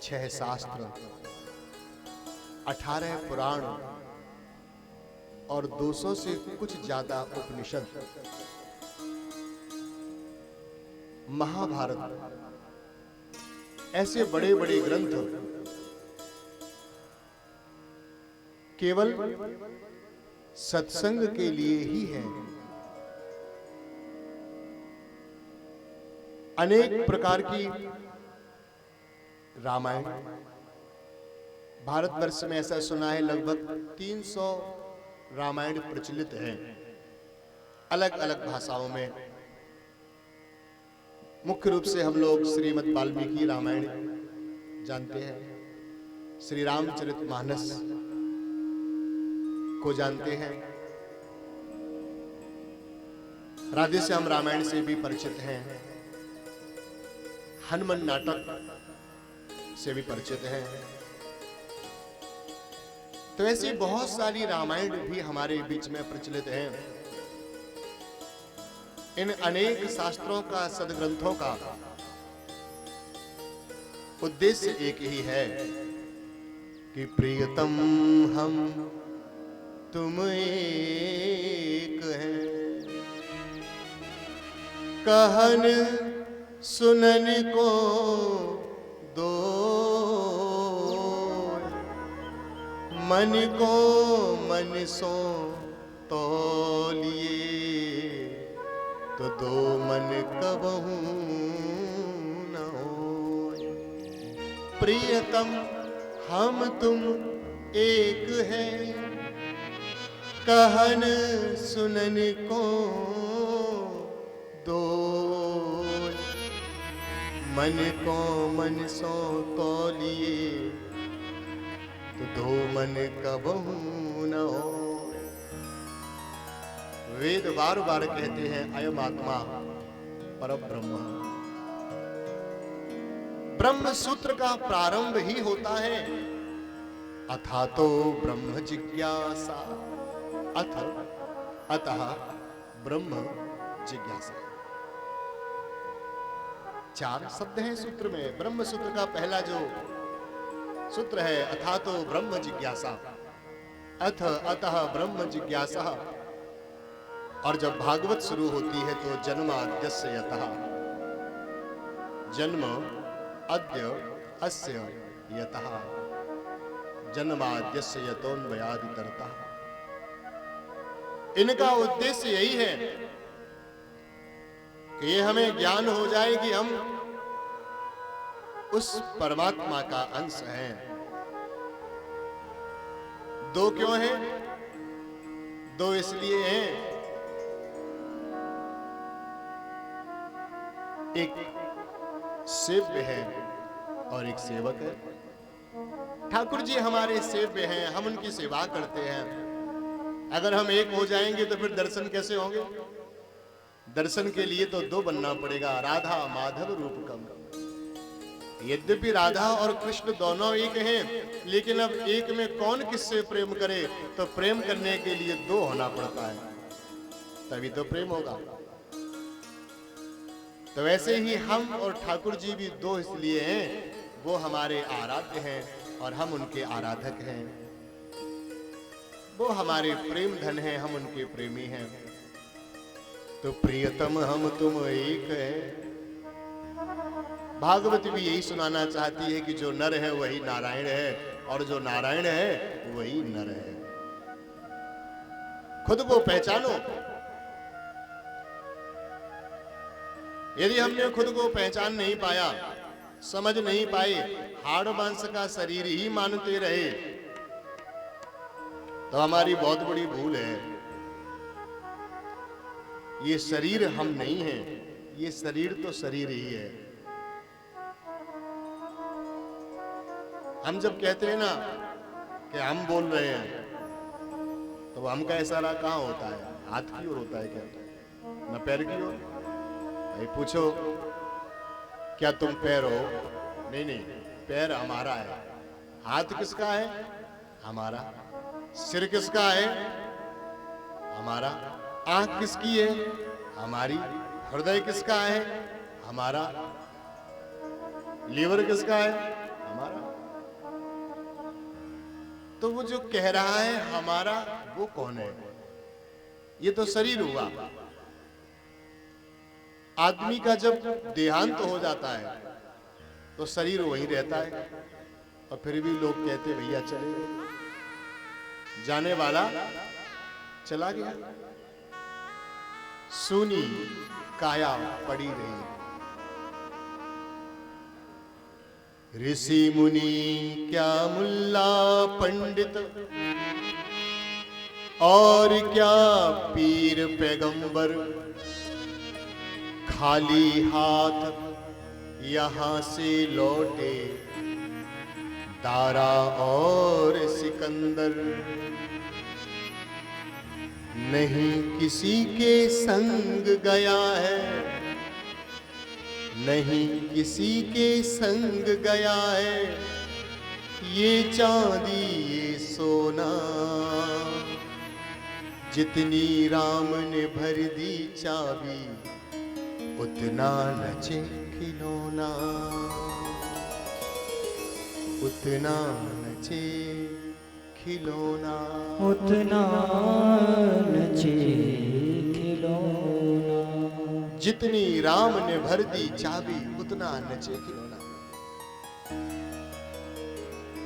6 शास्त्र, 18 पुराण और 200 से कुछ ज्यादा उपनिषद, महाभारत, ऐसे बड़े बड़े ग्रंथ केवल सत्संग के लिए ही हैं। अनेक प्रकार की रामायण, भारतवर्ष में ऐसा सुना है लगभग 300 रामायण प्रचलित हैं, अलग अलग भाषाओं में। मुख्य रूप से हम लोग श्रीमद् वाल्मीकि रामायण जानते हैं, श्री रामचरितमानस को जानते हैं, राधेश्याम रामायण से भी परिचित हैं, हनुमान नाटक से भी परिचित हैं। तो ऐसी बहुत सारी रामायण भी हमारे बीच में प्रचलित हैं। इन अनेक शास्त्रों का, सदग्रंथों का उद्देश्य एक ही है कि प्रियतम हम तुम एक हैं, कहन सुनन को दो, मन को मन सो तौलिए, तो दो मन कबहू न हो। प्रियतम हम तुम एक हैं, कहन सुनन को दो, मन को मन सो तौलिए, तो दो मन कबहू न हो। वेद बार बार कहते हैं अयम आत्मा परब्रह्म। ब्रह्म सूत्र का प्रारंभ ही होता है अथा तो ब्रह्म जिज्ञासा, अथ अतः ब्रह्म जिज्ञासा। 4 शब्द हैं सूत्र में। ब्रह्म सूत्र का पहला जो सूत्र है अथा तो ब्रह्म जिज्ञासा, अथ अतः ब्रह्म जिज्ञासा। और जब भागवत शुरू होती है तो जन्माद्यस्य यतः, जन्म अद्य अस्य यतः, जन्माद्यस्य यतोन्वयादितरतः। इनका उद्देश्य यही है कि ये हमें ज्ञान हो जाए कि हम उस परमात्मा का अंश हैं। 2 क्यों हैं? 2 इसलिए हैं, एक सेव्य है और एक सेवक है। ठाकुर जी हमारे सेव्य हैं, हम उनकी सेवा करते हैं। अगर हम एक हो जाएंगे तो फिर दर्शन कैसे होंगे? दर्शन के लिए तो 2 बनना पड़ेगा, राधा माधव रूपकम। यद्यपि राधा और कृष्ण दोनों एक हैं, लेकिन अब एक में कौन किससे प्रेम करे, तो प्रेम करने के लिए 2 होना पड़ता है, तभी तो प्रेम होगा। तो वैसे ही हम और ठाकुर जी भी 2 इसलिए हैं, वो हमारे आराध्य हैं और हम उनके आराधक हैं। वो हमारे प्रेम धन हैं, हम उनके प्रेमी हैं। तो प्रियतम हम तुम एक है। भागवत भी यही सुनाना चाहती है कि जो नर है वही नारायण है, और जो नारायण है वही नर है। खुद को पहचानो। यदि हमने खुद को पहचान नहीं पाया, समझ नहीं पाए, हाड़ मांस का शरीर ही मानते रहे, तो हमारी बहुत बड़ी भूल है। ये शरीर हम नहीं हैं, ये शरीर तो शरीर ही है। हम जब कहते हैं ना कि हम बोल रहे हैं, तो हम का इशारा कहाँ होता है? हाथ की ओर होता है क्या? न पैर की ओर? भाई पूछो, क्या तुम पैर हो? नहीं नहीं, पैर हमारा है। हाथ किसका है? हमारा। सिर किसका है? हमारा। आंख किसकी है? हमारी। हृदय किसका है? हमारा। लीवर किसका है? हमारा। तो वो जो कह रहा है हमारा, वो कौन है? ये तो शरीर हुआ। आदमी का जब देहांत हो जाता है तो शरीर वहीं रहता है, और फिर भी लोग कहते भैया चले गए, जाने वाला चला गया, सूनी काया पड़ी रही। ऋषि मुनि क्या मुल्ला पंडित और क्या पीर पैगंबर, खाली हाथ यहां से लौटे दारा और सिकंदर। नहीं किसी के संग गया है, नहीं किसी के संग गया है, ये चांदी ये सोना। जितनी राम ने भर दी चाबी, उतना नचे खिलौना, उतना नचे खिलौना, उतना नचे खिलौना। जितनी राम ने भर दी चाबी, उतना नचे खिलौना।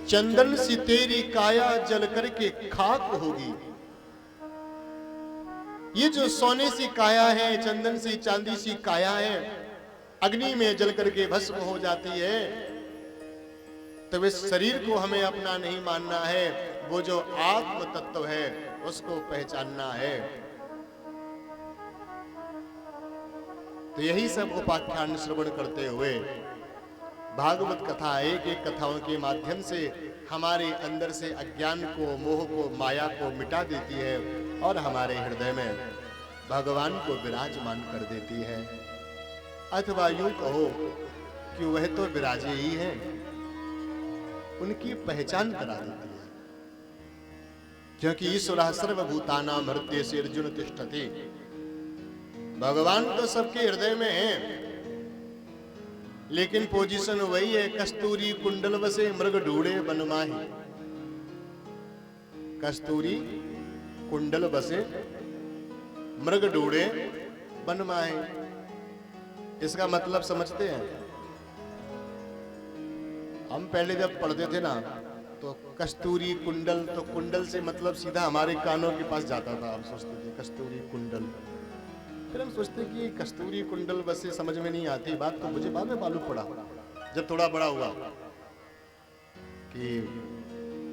चंदन सी तेरी काया जल करके खाक होगी। ये जो सोने सी काया है, चंदन सी चांदी सी काया है, अग्नि में जल करके भस्म हो जाती है। तो इस शरीर को हमें अपना नहीं मानना है, वो जो आत्म तत्व है उसको पहचानना है। तो यही सब उपाख्यान श्रवण करते हुए भागवत कथा एक एक कथाओं के माध्यम से हमारे अंदर से अज्ञान को, मोह को, माया को मिटा देती है और हमारे हृदय में भगवान को विराजमान कर देती है। अथवा यूं कहो कि वह तो विराजे ही हैं, उनकी पहचान करा देती है। क्योंकि ईश्वरः सर्वभूतानां हृदयेषु अर्जुन तिष्ठति। भगवान तो सबके हृदय में है, लेकिन पोजीशन वही है, कस्तूरी कुंडल बसे मृग ढूंढे वन माही। कस्तूरी कुंडल बसे मृग ढूंढे वन माही। इसका मतलब समझते हैं? हम पहले जब पढ़ते थे ना, तो कस्तूरी कुंडल, तो कुंडल से मतलब सीधा हमारे कानों के पास जाता था। हम सोचते थे कस्तूरी कुंडल, फिर हम सोचते कि कस्तूरी कुंडल बस से समझ में नहीं आती बात। तो मुझे बाद में मालूम पड़ा जब थोड़ा बड़ा हुआ कि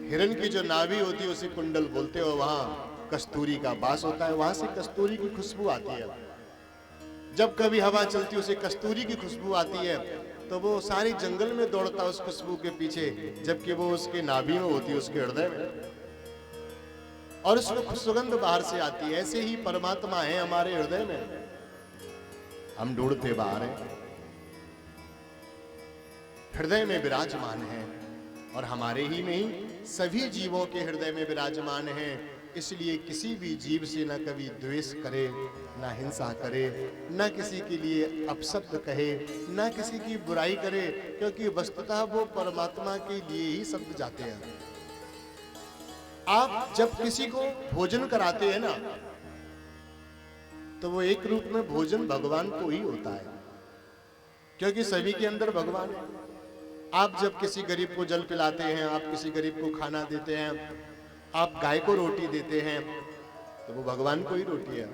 हिरण की जो नाभि होती है उसे कुंडल बोलते हो, वहां कस्तूरी का वास होता है, वहां से कस्तूरी की खुशबू आती है। जब कभी हवा चलती है उसे कस्तूरी की खुशबू आती है, तो वो सारे जंगल में दौड़ता है उस खुशबू के पीछे, जबकि वो उसके नाभि में होती है, उसके हृदय में, और उसमें सुगंध बाहर से आती है। ऐसे ही परमात्मा है हमारे हृदय में, हम ढूंढते बाहर हैं, हृदय में विराजमान है, और हमारे ही नहीं सभी जीवों के हृदय में विराजमान है। इसलिए किसी भी जीव से न कभी द्वेष करे, ना हिंसा करे, ना किसी के लिए अपशब्द कहे, ना किसी की बुराई करे, क्योंकि वस्तुतः वो परमात्मा के लिए ही शब्द जाते हैं। आप जब किसी को भोजन कराते हैं ना, तो वो एक रूप में भोजन भगवान को ही होता है, क्योंकि सभी के अंदर भगवान है। आप जब किसी गरीब को जल पिलाते हैं, आप किसी गरीब को खाना देते हैं, आप गाय को रोटी देते हैं, तो वो भगवान को ही रोटी है।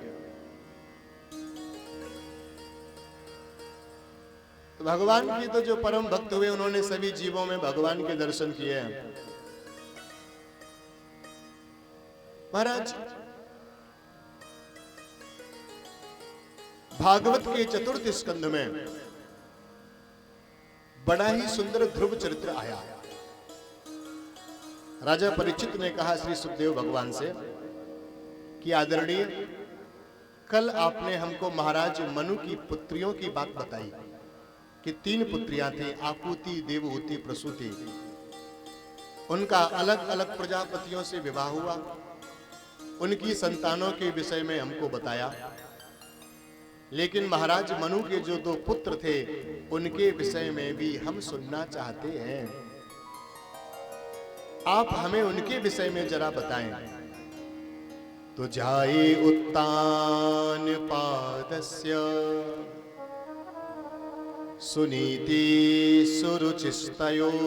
तो भगवान की तो जो परम भक्त हुए, उन्होंने सभी जीवों में भगवान के दर्शन किए हैं। महाराज, भागवत के चतुर्थ स्कंध में बड़ा ही सुंदर ध्रुव चरित्र आया। राजा परीक्षित ने कहा श्री सुखदेव भगवान से कि आदरणीय, कल आपने हमको महाराज मनु की पुत्रियों की बात बताई कि 3 पुत्रियां थी, आकुति, देवहूति, प्रसूति। उनका अलग अलग प्रजापतियों से विवाह हुआ। उनकी संतानों के विषय में हमको बताया, लेकिन महाराज मनु के जो 2 पुत्र थे उनके विषय में भी हम सुनना चाहते हैं। आप हमें उनके विषय में जरा बताएं। तो जाए उत्तान पादस्य सुनीति सुरुचिस्तयोः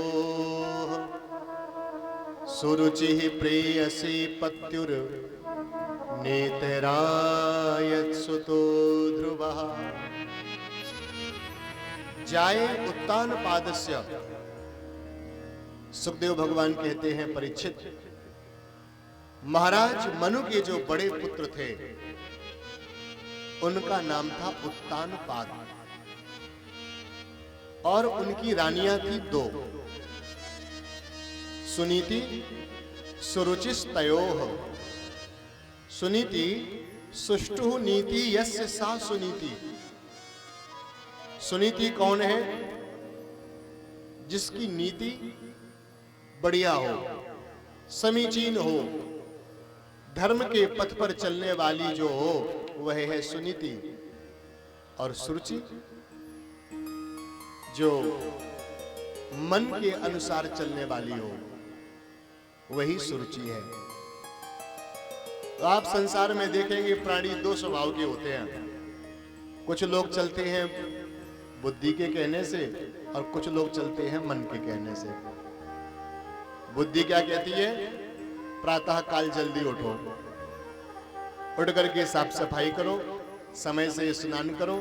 सुरुचिः प्रेयसी पत्युर नेतरायत्सुतो ध्रुवः। जाए उत्तान पादस्य, सुखदेव भगवान कहते हैं परीक्षित, महाराज मनु के जो बड़े पुत्र थे उनका नाम था उत्तानपाद और उनकी रानियां थी दो, सुनीति सुरुचिस्तयोः। सुनीति सुष्टु नीति यस्य सा सुनीति। सुनीति कौन है? जिसकी नीति बढ़िया हो, समीचीन हो, धर्म के पथ पर चलने वाली जो हो वह है सुनीति। और सुरुचि जो मन के अनुसार चलने वाली हो वही सुरुचि है। तो आप संसार में देखेंगे प्राणी दो स्वभाव के होते हैं। कुछ लोग चलते हैं बुद्धि के कहने से और कुछ लोग चलते हैं मन के कहने से। बुद्धि क्या कहती है? प्रातः काल जल्दी उठो, उठ करके साफ सफाई करो, समय से स्नान करो,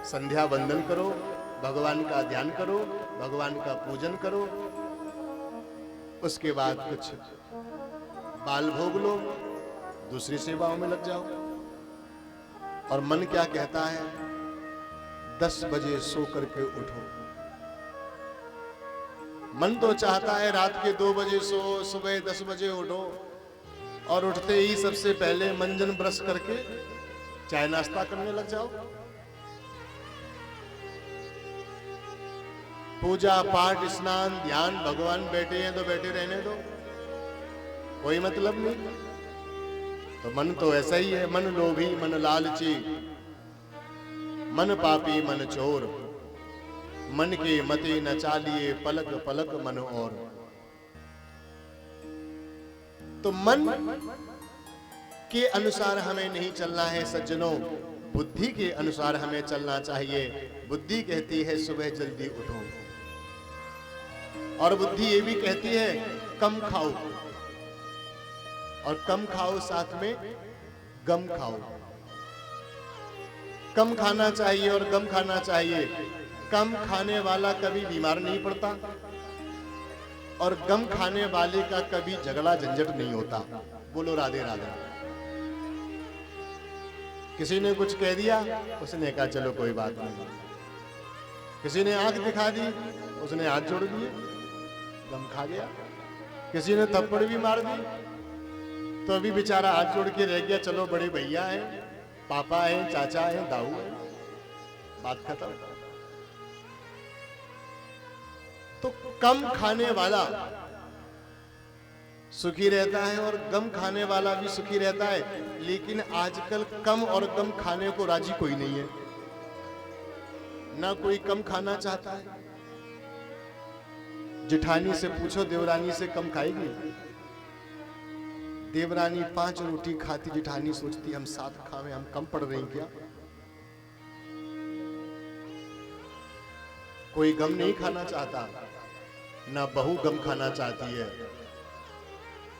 संध्या वंदन करो, भगवान का ध्यान करो, भगवान का पूजन करो, उसके बाद कुछ बाल भोग लो, दूसरी सेवाओं में लग जाओ। और मन क्या कहता है? 10 बजे सो करके उठो। मन तो चाहता है रात के 2 बजे सो, सुबह 10 बजे उठो और उठते ही सबसे पहले मंजन ब्रश करके चाय नाश्ता करने लग जाओ। पूजा पाठ स्नान ध्यान, भगवान बैठे हैं तो बैठे रहने दो, कोई मतलब नहीं। तो मन तो ऐसा ही है, मन लोभी मन लालची, मन पापी मन चोर, मन के मते न चालिए पलक पलक मन और। तो मन के अनुसार हमें नहीं चलना है सज्जनों, बुद्धि के अनुसार हमें चलना चाहिए। बुद्धि कहती है सुबह जल्दी उठो, और बुद्धि ये भी कहती है कम खाओ, और कम खाओ साथ में गम खाओ। कम खाना चाहिए और गम खाना चाहिए। कम खाने वाला कभी बीमार नहीं पड़ता और गम खाने वाले का कभी झगड़ा झंझट नहीं होता। बोलो राधे राधे। किसी ने कुछ कह दिया, उसने कहा चलो कोई बात नहीं। किसी ने आंख दिखा दी, उसने हाथ जोड़ दिए, गम खा गया। किसी ने थप्पड़ भी मार दी तो अभी बेचारा हाथ जोड़ के रह गया, चलो बड़े भैया हैं, पापा हैं, चाचा हैं, दाऊ हैं, बात खत्म। तो कम खाने वाला सुखी रहता है और गम खाने वाला भी सुखी रहता है। लेकिन आजकल कम और गम खाने को राजी कोई नहीं है, ना कोई कम खाना चाहता है। जेठानी से पूछो देवरानी से कम खाएगी? देवरानी 5 रोटी खाती, जेठानी सोचती हम 7 खावे, हम कम पड़ रही क्या? कोई गम नहीं खाना चाहता, ना बहू गम खाना चाहती है,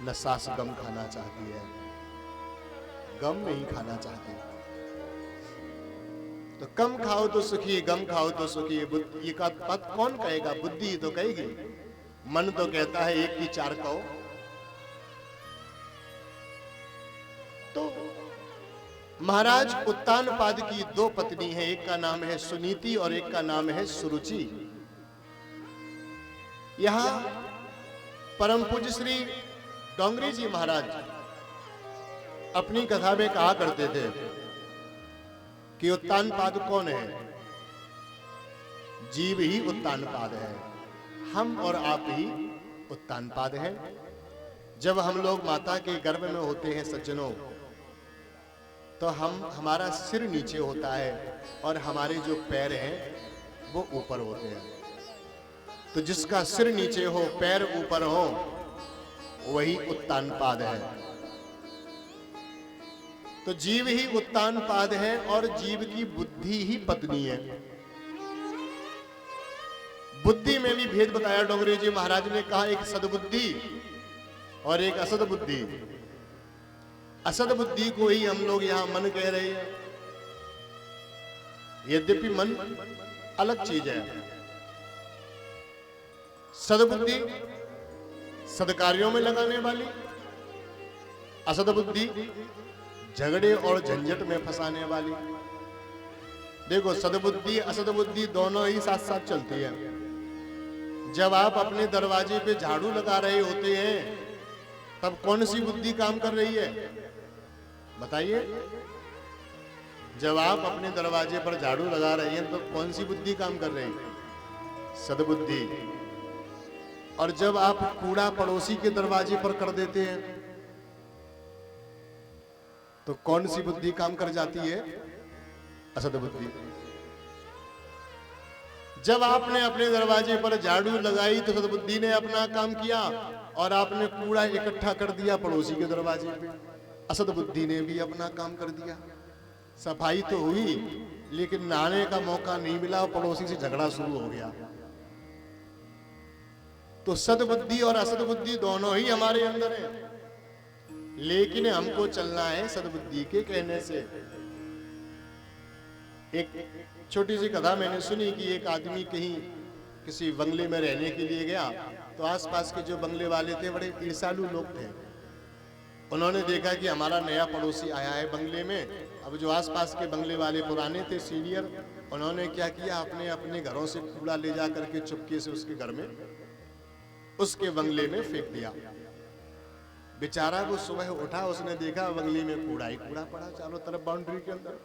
न सास गम खाना चाहती है, गम नहीं खाना चाहती। तो कम खाओ तो सुखी, गम खाओ तो सुखी। ये का बात कौन कहेगा? बुद्धि तो कहेगी। मन तो कहता है 1 की 4 कहो। तो महाराज उत्तानपाद की 2 पत्नी है, एक का नाम है सुनीति और एक का नाम है सुरुचि। यहां परम पूज्य श्री डोंगरी जी महाराज अपनी कथा में कहा करते थे कि उत्तानपाद कौन है? जीव ही उत्तानपाद है, हम और आप ही उत्तानपाद हैं। जब हम लोग माता के गर्भ में होते हैं सज्जनों, तो हमारा सिर नीचे होता है और हमारे जो पैर हैं वो ऊपर होते हैं। तो जिसका सिर नीचे हो, पैर ऊपर हो, वही उत्तान पाद है। तो जीव ही उत्तान पाद है और जीव की बुद्धि ही पत्नी है। बुद्धि में भी भेद बताया डोंगरे जी महाराज ने कहा, एक सद्बुद्धि और एक असद बुद्धि। असद बुद्धि को ही हम लोग यहां मन कह रहे हैं, यद्यपि मन अलग चीज है। सद्बुद्धि सदकार्यों में लगाने वाली, असद बुद्धि झगड़े और झंझट में फंसाने वाली। देखो, सद्बुद्धि असद बुद्धि दोनों ही साथ साथ चलती है। जब आप अपने दरवाजे पे झाड़ू लगा रहे होते हैं तब कौन सी बुद्धि काम कर रही है बताइए? जब आप अपने दरवाजे पर झाड़ू लगा रहे हैं तो कौन सी बुद्धि काम कर रही है? सद्बुद्धि। और जब आप कूड़ा पड़ोसी के दरवाजे पर कर देते हैं तो कौन सी बुद्धि काम कर जाती है? असद बुद्धि। जब आपने अपने दरवाजे पर झाड़ू लगाई तो सद्बुद्धि ने अपना काम किया और आपने कूड़ा इकट्ठा कर दिया पड़ोसी के दरवाजे पे, असद बुद्धि ने भी अपना काम कर दिया। सफाई तो हुई लेकिन नहाने का मौका नहीं मिला और पड़ोसी से झगड़ा शुरू हो गया। तो सद्बुद्धि और असद बुद्धि दोनों ही हमारे अंदर है, लेकिन हमको चलना है सद्बुद्धि के कहने से। एक छोटी सी कथा मैंने सुनी कि एक आदमी कहीं किसी बंगले में रहने के लिए गया तो आसपास के जो बंगले वाले थे बड़े ईर्ष्यालु लोग थे। उन्होंने देखा कि हमारा नया पड़ोसी आया है बंगले में। अब जो आसपास के बंगले वाले पुराने थे सीनियर, उन्होंने क्या किया, अपने अपने घरों से कूड़ा ले जा करके चुपके से उसके घर में, उसके बंगले में फेंक दिया। बेचारा वो सुबह उठा, उसने देखा बंगले में कूड़ा ही कूड़ा पड़ा चारों तरफ बाउंड्री के अंदर।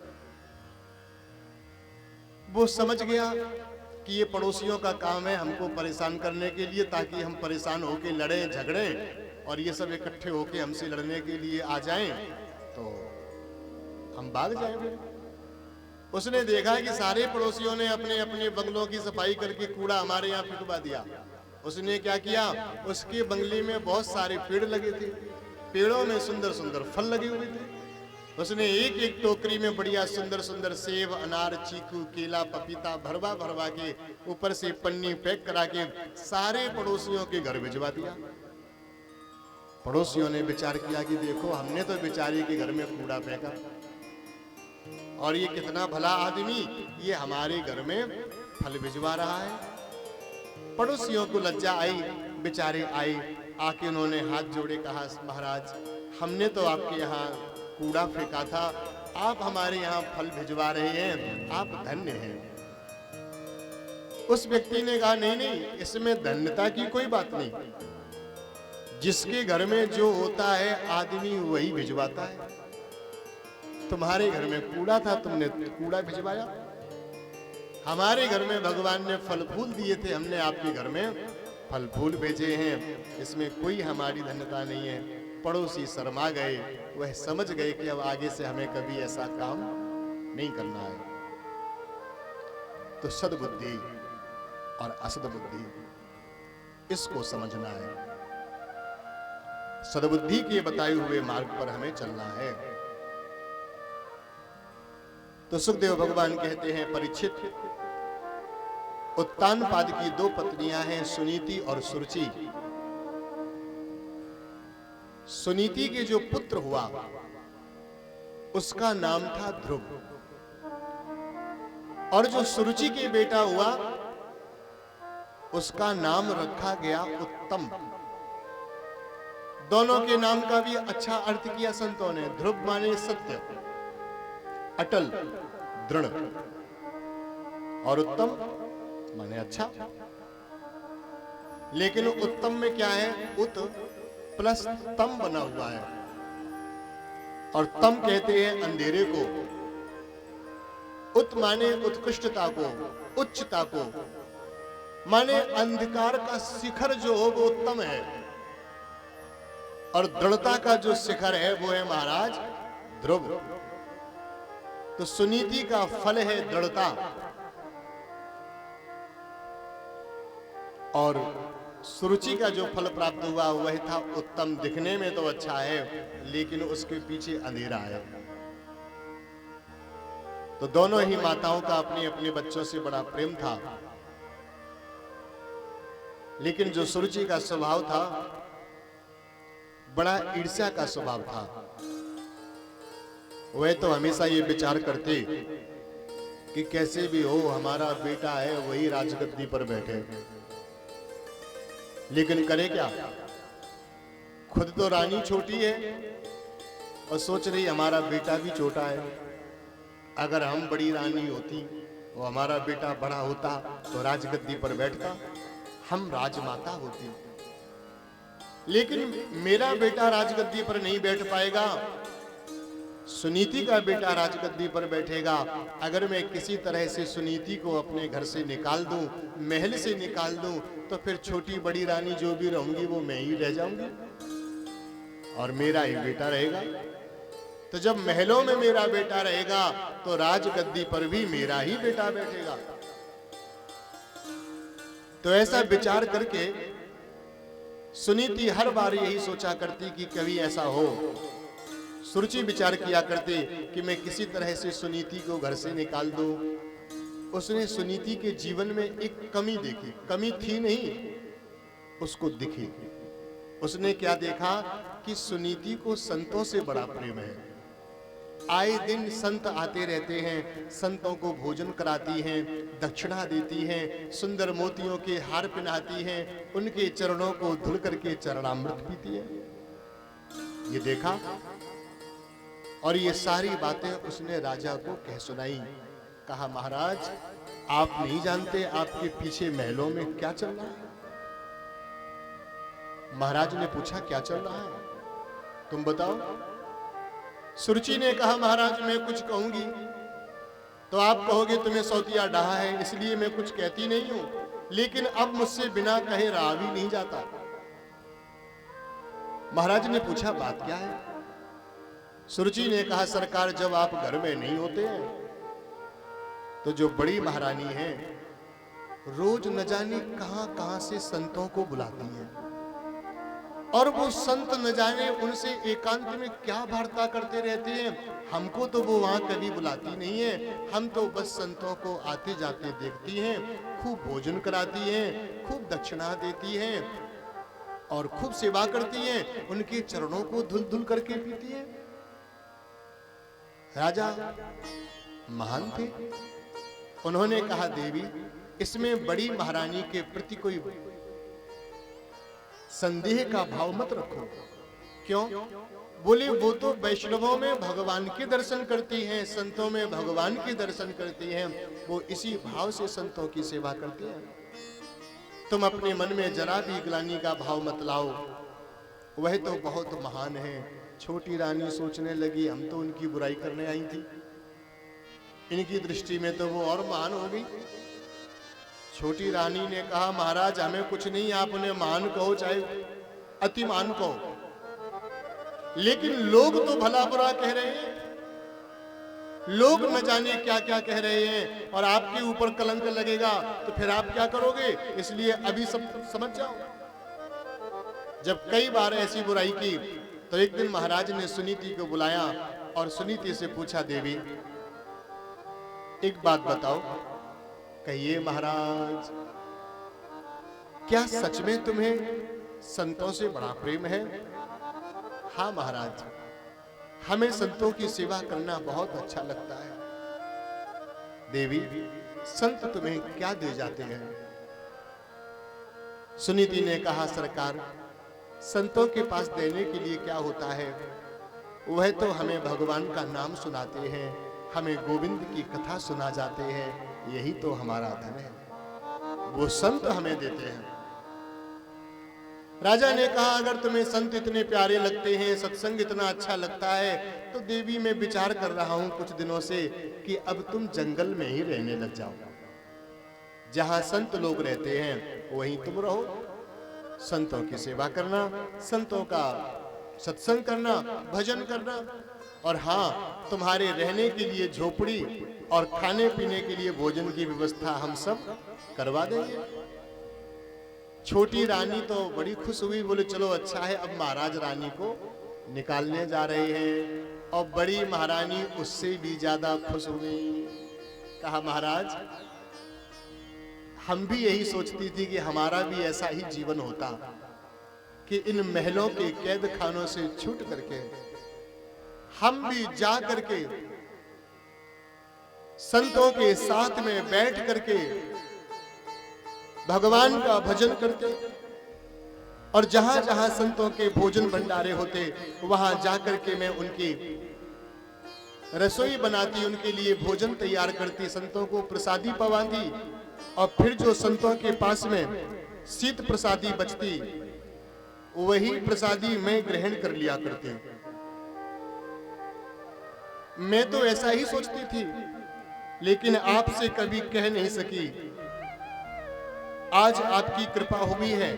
वो समझ गया कि ये पड़ोसियों का काम है हमको परेशान करने के लिए, ताकि हम परेशान होके लड़ें झगड़ें और ये सब इकट्ठे होके हमसे लड़ने के लिए आ जाएं तो हम भाग जाएंगे। उसने देखा कि सारे पड़ोसियों ने अपने अपने बंगलों की सफाई करके कूड़ा हमारे यहाँ फेंकवा दिया। उसने क्या किया, उसके बंगले में बहुत सारे पेड़ लगे थे, पेड़ों में सुंदर सुंदर फल लगे हुए थे। उसने एक एक टोकरी में बढ़िया सुंदर सुंदर सेब, अनार, चीकू, केला, पपीता भरवा भरवा के ऊपर से पन्नी पैक करा के सारे पड़ोसियों के घर भिजवा दिया। पड़ोसियों ने विचार किया कि देखो, हमने तो बेचारे के घर में कूड़ा फेंका और ये कितना भला आदमी ये हमारे घर में फल भिजवा रहा है। पड़ोसियों को लज्जा आई, बेचारे आए, आके उन्होंने हाथ जोड़े, कहा महाराज हमने तो आपके यहाँ कूड़ा फेंका था, आप हमारे यहाँ फल भिजवा रहे हैं, आप धन्य हैं। उस व्यक्ति ने कहा नहीं नहीं, इसमें धन्यता की कोई बात नहीं, जिसके घर में जो होता है आदमी वही भिजवाता है। तुम्हारे घर में कूड़ा था, तुमने कूड़ा भिजवाया। हमारे घर में भगवान ने फल फूल दिए थे, हमने आपके घर में फल फूल भेजे हैं, इसमें कोई हमारी धन्यता नहीं है। पड़ोसी शर्मा गए, वह समझ गए कि अब आगे से हमें कभी ऐसा काम नहीं करना है। तो सद्बुद्धि और असद बुद्धि, इसको समझना है। सद्बुद्धि के बताए हुए मार्ग पर हमें चलना है। तो सुखदेव भगवान कहते हैं, परीक्षित, उत्तान पाद की दो पत्नियां हैं, सुनीति और सुरुचि। सुनीति के जो पुत्र हुआ उसका नाम था ध्रुव, और जो सुरुचि के बेटा हुआ उसका नाम रखा गया उत्तम। दोनों के नाम का भी अच्छा अर्थ किया संतों ने। ध्रुव माने सत्य, अटल, दृढ़, और उत्तम माने अच्छा। लेकिन उत्तम में क्या है, उत प्लस तम बना हुआ है, और तम कहते हैं अंधेरे को। उत माने उत्कृष्टता को, उच्चता को, माने अंधकार का शिखर जो हो वो उत्तम है, और दृढ़ता का जो शिखर है वो है महाराज ध्रुव। तो सुनीति का फल है दृढ़ता, और सुरुचि का जो फल प्राप्त हुआ वह था उत्तम। दिखने में तो अच्छा है लेकिन उसके पीछे अंधेरा है। तो दोनों ही माताओं का अपने अपने बच्चों से बड़ा प्रेम था, लेकिन जो सुरुचि का स्वभाव था बड़ा ईर्ष्या का स्वभाव था। वह तो हमेशा ये विचार करते कि कैसे भी हो हमारा बेटा है वही राजगद्दी पर बैठे, लेकिन करे क्या, खुद तो रानी छोटी है और सोच रही हमारा बेटा भी छोटा है। अगर हम बड़ी रानी होती वो हमारा बेटा बड़ा होता तो राजगद्दी पर बैठता, हम राजमाता होती। लेकिन मेरा बेटा राजगद्दी पर नहीं बैठ पाएगा, सुनीति का बेटा राजगद्दी पर बैठेगा। अगर मैं किसी तरह से सुनीति को अपने घर से निकाल दूं, महल से निकाल दूं, तो फिर छोटी बड़ी रानी जो भी रहूंगी वो मैं ही रह जाऊंगी और मेरा ही बेटा रहेगा। तो जब महलों में मेरा बेटा रहेगा तो राजगद्दी पर भी मेरा ही बेटा बैठेगा। तो ऐसा विचार करके सुनीति हर बार यही सोचा करती कि कभी ऐसा हो। सुरुचि विचार किया करते कि मैं किसी तरह से सुनीति को घर से निकाल दूं। उसने सुनीति के जीवन में एक कमी देखी, कमी थी नहीं, उसको दिखी। उसने क्या देखा कि सुनीति को संतों से बड़ा प्रेम है। आए दिन संत आते रहते हैं, संतों को भोजन कराती हैं, दक्षिणा देती हैं, सुंदर मोतियों के हार पहनाती हैं, उनके चरणों को धुल करके चरणामृत पीती है। ये देखा और ये सारी बातें उसने राजा को कह सुनाई। कहा महाराज आप नहीं जानते आपके पीछे महलों में क्या चल रहा है। महाराज ने पूछा क्या चल रहा है, तुम बताओ। सुरुचि ने कहा महाराज मैं कुछ कहूंगी तो आप कहोगे तुम्हें सौतिया डहा है, इसलिए मैं कुछ कहती नहीं हूं, लेकिन अब मुझसे बिना कहे रहा भी नहीं जाता। महाराज ने पूछा बात क्या है। सुरुचि ने कहा सरकार जब आप घर में नहीं होते हैं तो जो बड़ी महारानी है रोज न जाने कहां कहां से संतों को बुलाती है और वो संत न जाने उनसे एकांत में क्या वार्ता करते रहते हैं। हमको तो वो वहां कभी बुलाती नहीं है, हम तो बस संतों को आते जाते देखती हैं, खूब भोजन कराती हैं, खूब दक्षिणा देती हैं और खूब सेवा करती हैं, उनके चरणों को धुल धुल करके पीती हैं। राजा महान थे, उन्होंने कहा देवी इसमें बड़ी महारानी के प्रति कोई संदेह का भाव मत रखो। क्यों? बोले वो तो वैष्णवों में भगवान के दर्शन करती हैं, संतों में भगवान के दर्शन करती हैं, वो इसी भाव से संतों की सेवा करती हैं। तुम अपने मन में जरा भी ग्लानि का भाव मत लाओ, वह तो बहुत महान है। छोटी रानी सोचने लगी हम तो उनकी बुराई करने आई थी, इनकी दृष्टि में तो वो और महान हो गई। छोटी रानी ने कहा महाराज हमें कुछ नहीं, आप उन्हें महान कहो चाहे अति महान कहो, लेकिन लोग तो भला बुरा कह रहे हैं, लोग न जाने क्या क्या कह रहे हैं और आपके ऊपर कलंक लगेगा तो फिर आप क्या करोगे, इसलिए अभी सब समझ जाओ। जब कई बार ऐसी बुराई की तो एक दिन महाराज ने सुनीति को बुलाया और सुनीति से पूछा देवी एक बात बताओ। कहिए महाराज, क्या सच में तुम्हें संतों से बड़ा प्रेम है? हाँ महाराज, हमें संतों की सेवा करना बहुत अच्छा लगता है। देवी संत तुम्हें क्या दे जाते हैं? सुनीति ने कहा सरकार संतों के पास देने के लिए क्या होता है, वह तो हमें भगवान का नाम सुनाते हैं, हमें गोविंद की कथा सुना जाते हैं, यही तो हमारा धन है, वो संत हमें देते हैं। राजा ने कहा अगर तुम्हें संत इतने प्यारे लगते हैं, सत्संग इतना अच्छा लगता है, तो देवी मैं विचार कर रहा हूं कुछ दिनों से कि अब तुम जंगल में ही रहने लग जाओ, जहां संत लोग रहते हैं वहीं तुम रहो, संतों की सेवा करना, संतों का सत्संग करना, भजन करना, और हाँ तुम्हारे रहने के लिए झोपड़ी और खाने पीने के लिए भोजन की व्यवस्था हम सब करवा देंगे। छोटी रानी तो बड़ी खुश हुई, बोले चलो अच्छा है, अब महाराज रानी को निकालने जा रहे हैं। और बड़ी महारानी उससे भी ज्यादा खुश हो गई। कहा महाराज हम भी यही सोचती थी कि हमारा भी ऐसा ही जीवन होता कि इन महलों के कैद खानों से छूट करके हम भी जा करके संतों के साथ में बैठ करके भगवान का भजन करते, और जहां जहां संतों के भोजन भंडारे होते वहां जाकर के मैं उनकी रसोई बनाती, उनके लिए भोजन तैयार करती, संतों को प्रसादी पवाती, और फिर जो संतों के पास में शीत प्रसादी बचती वही प्रसादी मैं ग्रहण कर लिया करती। मैं तो ऐसा ही सोचती थी, लेकिन आपसे कभी कह नहीं सकी। आज आपकी कृपा हुई है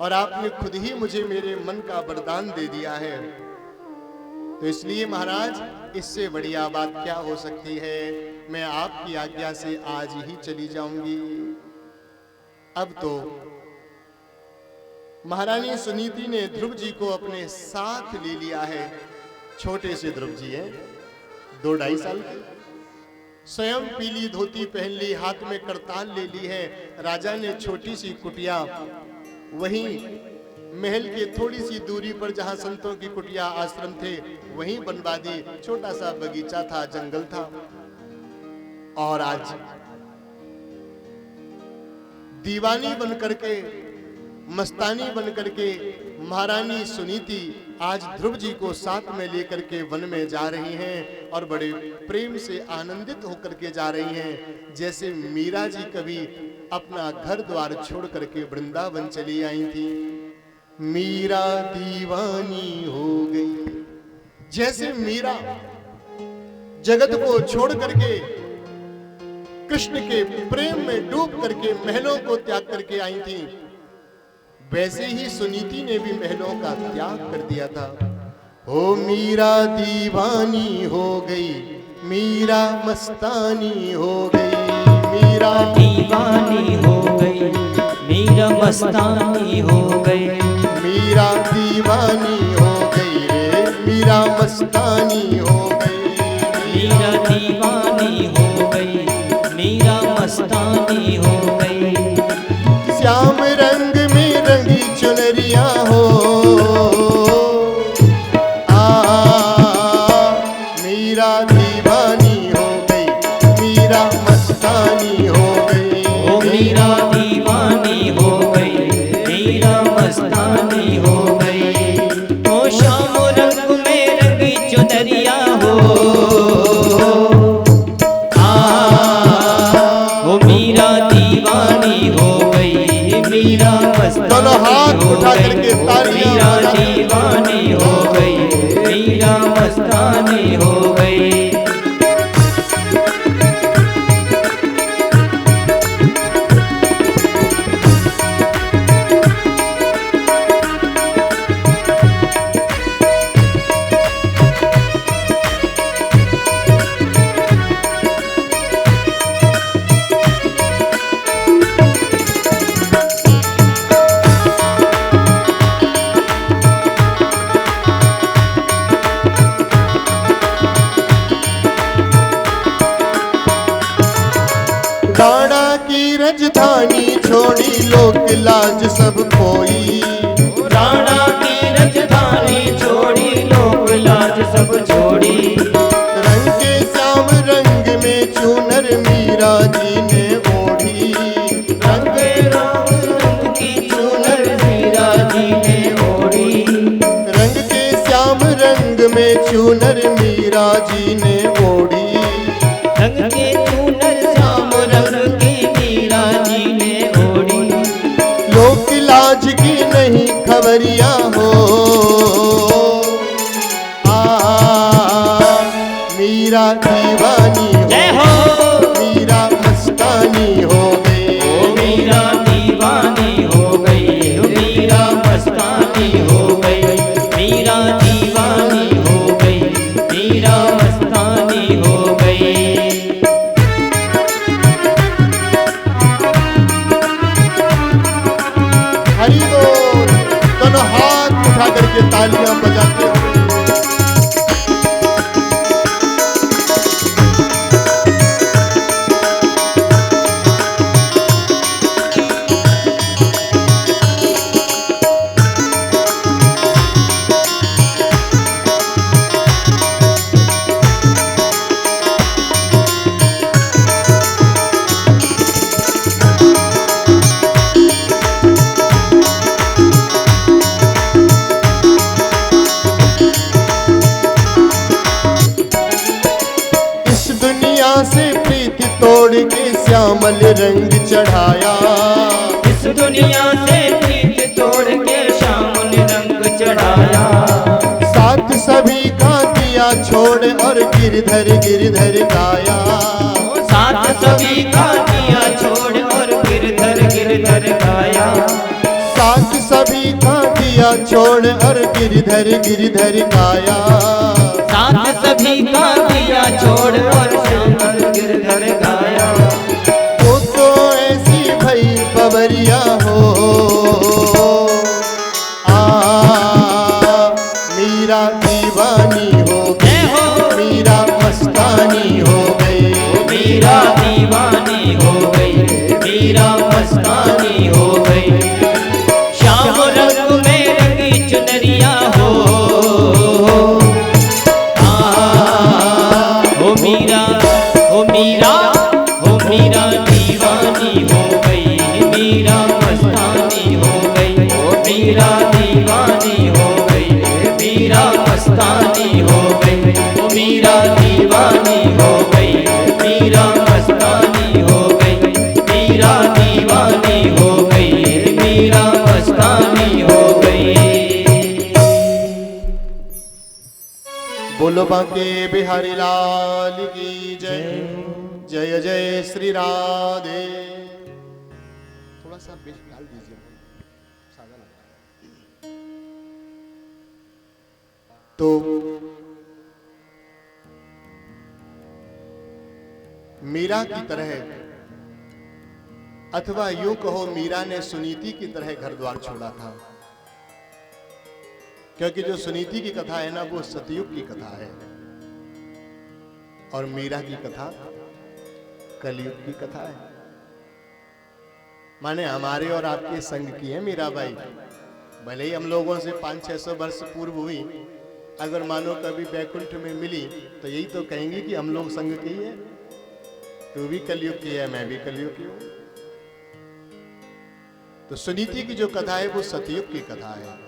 और आपने खुद ही मुझे मेरे मन का वरदान दे दिया है, तो इसलिए महाराज इससे बढ़िया बात क्या हो सकती है। मैं आपकी आज्ञा से आज ही चली जाऊंगी। अब तो महारानी सुनीति ने ध्रुव जी को अपने साथ ले लिया है। छोटे से ध्रुव जी हैं, 2-2.5 साल के, स्वयं पीली धोती पहन ली, हाथ में करताल ले ली है। राजा ने छोटी सी कुटिया वहीं महल के थोड़ी सी दूरी पर जहां संतों की कुटिया आश्रम थे वहीं बनवा दी। छोटा सा बगीचा था, जंगल था। और आज दीवानी बन करके, मस्तानी बन करके महारानी सुनीति आज ध्रुव जी को साथ में लेकर के वन में जा रही हैं और बड़े प्रेम से आनंदित होकर के जा रही हैं, जैसे मीरा जी कभी अपना घर द्वार छोड़ करके वृंदावन चली आई थी। मीरा दीवानी हो गई, जैसे मीरा जगत को छोड़ करके कृष्ण के प्रेम में डूब करके महलों को त्याग करके आई थी, वैसे ही सुनीति ने भी महलों का त्याग कर दिया था। ओ मीरा दीवानी हो गई, मीरा मस्तानी हो गई, मीरा दीवानी हो गई, मीरा मस्तानी हो गई, मीरा दीवानी हो गई रे, मीरा मस्तानी हो गई, मीरा दीवानी हो गई, मीरा मस्तानी हो गई। श्याम रंग में रंगी चुनरिया हो, मीरा दीवानी हो गई, मीरा मस्तानी हो गई, ओ मीरा दीवानी हो गई, मीरा मस्तानी हो गई। ओ श्याम रंग में रंगी चुनरिया हो, ओ मीरा दीवानी हो गई, मीरा मस्तानी दोनों हाथ उठा करके तालियां मीरा दीवानी हो गई, मीरा मस्तानी हो गई। डाड़ा की राजधानी छोड़ी लोक लाज सब खोई, राणा की राजधानी छोड़ी लोक लाज सब छोड़ी, रंग के श्याम रंग में चूनर मीरा जी ने ओढ़ी, रंग राम रंग की चूनर मीरा जी ने ओढ़ी, रंग के श्याम रंग में चूनर मीरा जी ने ओढ़ी, रंग के चूनर श्याम रंग की मीरा जी ने ओढ़ी। लोक लाज की नहीं खबरिया हो, मीरा दीवानी जय हो, हो मीरा मस्तानी हो गई, ओ मीरा दीवानी हो गई, ओ मीरा मस्तानी हो गई, मीरा दीवानी हो गई, मीरा मस्तानी हो गई। हरि बोल। दोनों हाथ उठा करके तालियां बजाते हुए से प्रीति तोड़ के श्यामल रंग चढ़ाया। इस दुनिया से प्रीति तोड़ के श्यामल रंग चढ़ाया। साथ सभी का दिया छोड़ और गिरधर गिरधर गाया। साथ सभी का दिया छोड़ और गिरधर गिरधर गाया। साथ सभी का दिया छोड़ और गिरधर गिरधर गाया। साथ सभी का दिया छोड़ और श्यामल गिरधर गाया। वो तो ऐसी भई पवरिया हो मीरा दीवानी हो गई, मीरा मस्तानी हो गई। मीरा दीवानी हो गई, मीरा मस्तानी हो गई। श्याम रंग में रंगी चुनरिया हो मीरा, ओ मीरा, ओ मीरा दीवानी हो गई, मीरा मस्तानी हो गई। ओ मीरा दीवानी हो गई, मीरा मस्तानी हो गई। ओ मीरा दीवानी हो गई, मीरा मस्तानी हो गई। मीरा दीवानी हो गई, मीरा मस्तानी हो गई। बोलो बांके बिहारी लाल की जय। जय जय श्री राधे। थोड़ा सा बेस डाल दीजिए, सादा लग रहा है। तो मीरा की तरह, अथवा यूं कहो मीरा ने सुनीति की तरह घर द्वार छोड़ा था। क्योंकि जो सुनीति की कथा है ना, वो सतयुग की कथा है, और मीरा की कथा कलयुग की कथा है। माने हमारे और आपके संग की है मीराबाई। भले ही हम लोगों से 500-600 वर्ष पूर्व हुई, अगर मानो कभी बैकुंठ में मिली तो यही तो कहेंगे कि हम लोग संग की है। तू भी कलयुग की है, मैं भी कलयुग की हूं। तो सुनीति की जो कथा है वो सतयुग की कथा है।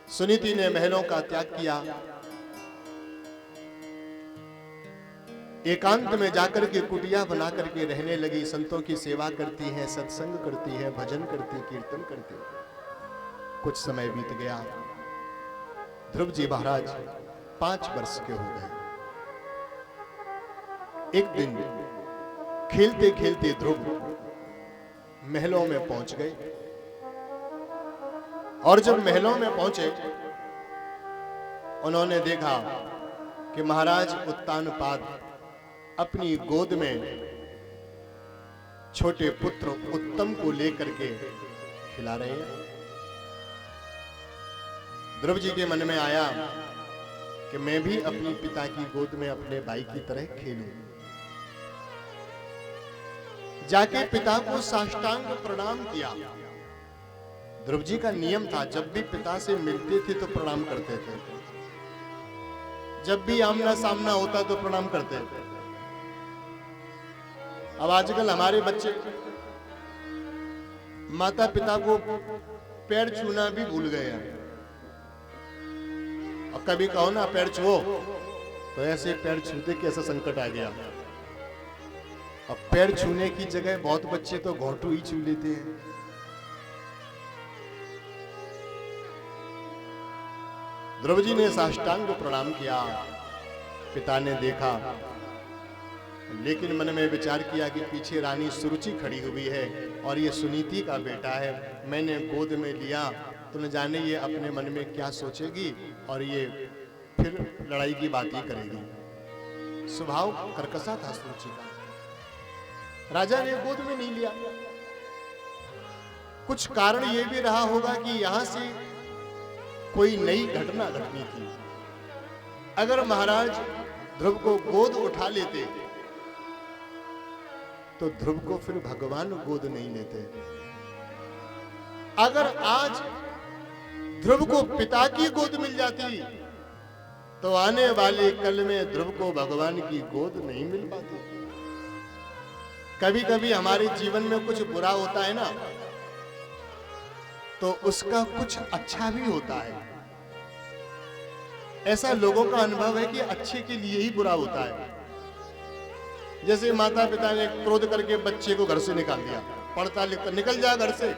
सुनीति ने महलों का त्याग किया, एकांत में जाकर के कुटिया बना करके रहने लगी। संतों की सेवा करती है, सत्संग करती है, भजन करती, कीर्तन करती। कुछ समय बीत गया। ध्रुव जी महाराज 5 वर्ष के हो गए। एक दिन खेलते खेलते ध्रुव महलों में पहुंच गए, और जब महलों में पहुंचे उन्होंने देखा कि महाराज उत्तानपाद अपनी गोद में छोटे पुत्र उत्तम को लेकर के खिला रहे हैं। ध्रुव जी के मन में आया कि मैं भी अपनी पिता की गोद में अपने भाई की तरह खेलूं। जाके पिता को साष्टांग प्रणाम किया। ध्रुव जी का नियम था, जब भी पिता से मिलते थे तो प्रणाम करते थे, जब भी आमना सामना होता तो प्रणाम करते थे। अब आजकल हमारे बच्चे माता पिता को पैर छूना भी भूल गए हैं। और कभी कहो ना पैर छुओ तो ऐसे पैर छूते कि ऐसा संकट आ गया। अब पैर छूने की जगह बहुत बच्चे तो घोंटू ही छू लेते हैं। ध्रुव जी ने साष्टांग प्रणाम किया। पिता ने देखा, लेकिन मन में विचार किया कि पीछे रानी सुरुचि खड़ी हुई है और ये सुनीति का बेटा है, मैंने गोद में लिया तो न जाने ये अपने मन में क्या सोचेगी और ये फिर लड़ाई की बात ही करेगी। स्वभाव कर्कशा था सुरुचि का। राजा ने गोद में नहीं लिया। कुछ कारण ये भी रहा होगा कि यहां से कोई नई घटना घटनी थी। अगर महाराज ध्रुव को गोद उठा लेते तो ध्रुव को फिर भगवान गोद नहीं लेते। अगर आज ध्रुव को पिता की गोद मिल जाती तो आने वाले कल में ध्रुव को भगवान की गोद नहीं मिल पाती। कभी कभी हमारे जीवन में कुछ बुरा होता है ना, तो उसका कुछ अच्छा भी होता है। ऐसा लोगों का अनुभव है कि अच्छे के लिए ही बुरा होता है। जैसे माता पिता ने क्रोध करके बच्चे को घर से निकाल दिया, पढ़ता लिखता निकल जा घर से।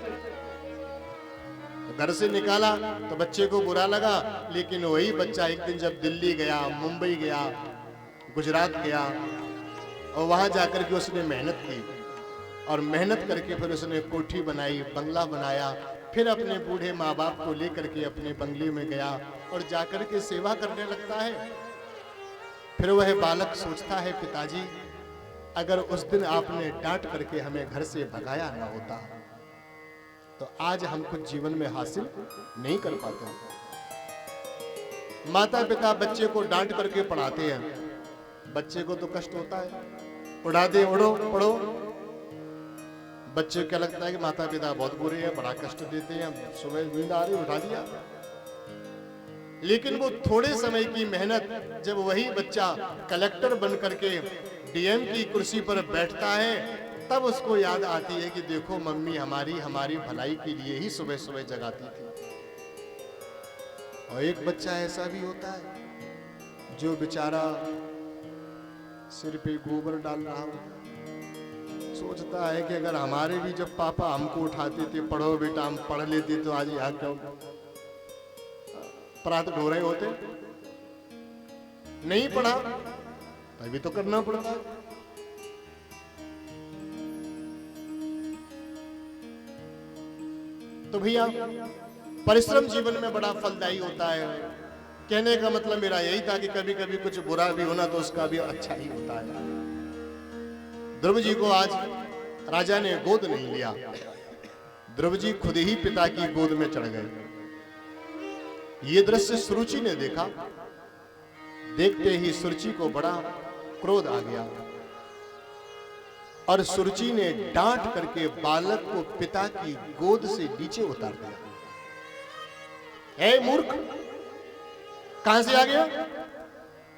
घर से निकाला तो बच्चे को बुरा लगा, लेकिन वही बच्चा एक दिन जब दिल्ली गया, मुंबई गया, गुजरात गया और वहां जाकर के उसने मेहनत की और मेहनत करके फिर उसने कोठी बनाई, बंगला बनाया, फिर अपने बूढ़े माँ बाप को लेकर के अपने बंगले में गया और जाकर के सेवा करने लगता है। फिर वह बालक सोचता है, पिताजी अगर उस दिन आपने डांट करके हमें घर से भगाया ना होता तो आज हम कुछ जीवन में हासिल नहीं कर पाते। माता पिता बच्चे को डांट करके पढ़ाते हैं, बच्चे को तो कष्ट होता है, उड़ा दे उड़ो पढ़ो। बच्चे को क्या लगता है कि माता पिता बहुत बुरे हैं, बड़ा कष्ट देते हैं, सुबह नींद आ रही उठा दिया। लेकिन वो थोड़े समय की मेहनत जब वही बच्चा कलेक्टर बन करके डीएम की कुर्सी पर बैठता है, तब उसको याद आती है कि देखो मम्मी हमारी भलाई के लिए ही सुबह सुबह जगाती थी। और एक बच्चा ऐसा भी होता है जो बेचारा सिर पे गोबर डाल रहा हो, सोचता है कि अगर हमारे भी जब पापा हमको उठाते थे, पढ़ो बेटा, हम पढ़ लेते तो आज यहाँ क्यों परात ढो रहे होते। नहीं पढ़ा अभी तो करना पड़ता है। तो भैया परिश्रम जीवन में बड़ा फलदायी होता है। कहने का मतलब मेरा यही था कि कभी कभी कुछ बुरा भी होना तो उसका भी अच्छा ही होता है। ध्रुव जी को आज राजा ने गोद नहीं लिया, ध्रुव जी खुद ही पिता की गोद में चढ़ गए। ये दृश्य सुरुचि ने देखा। देखते ही सुरुचि को बड़ा क्रोध आ गया और सुरुचि ने डांट करके बालक को पिता की गोद से नीचे उतार दिया। ए मूर्ख, कहां से आ गया?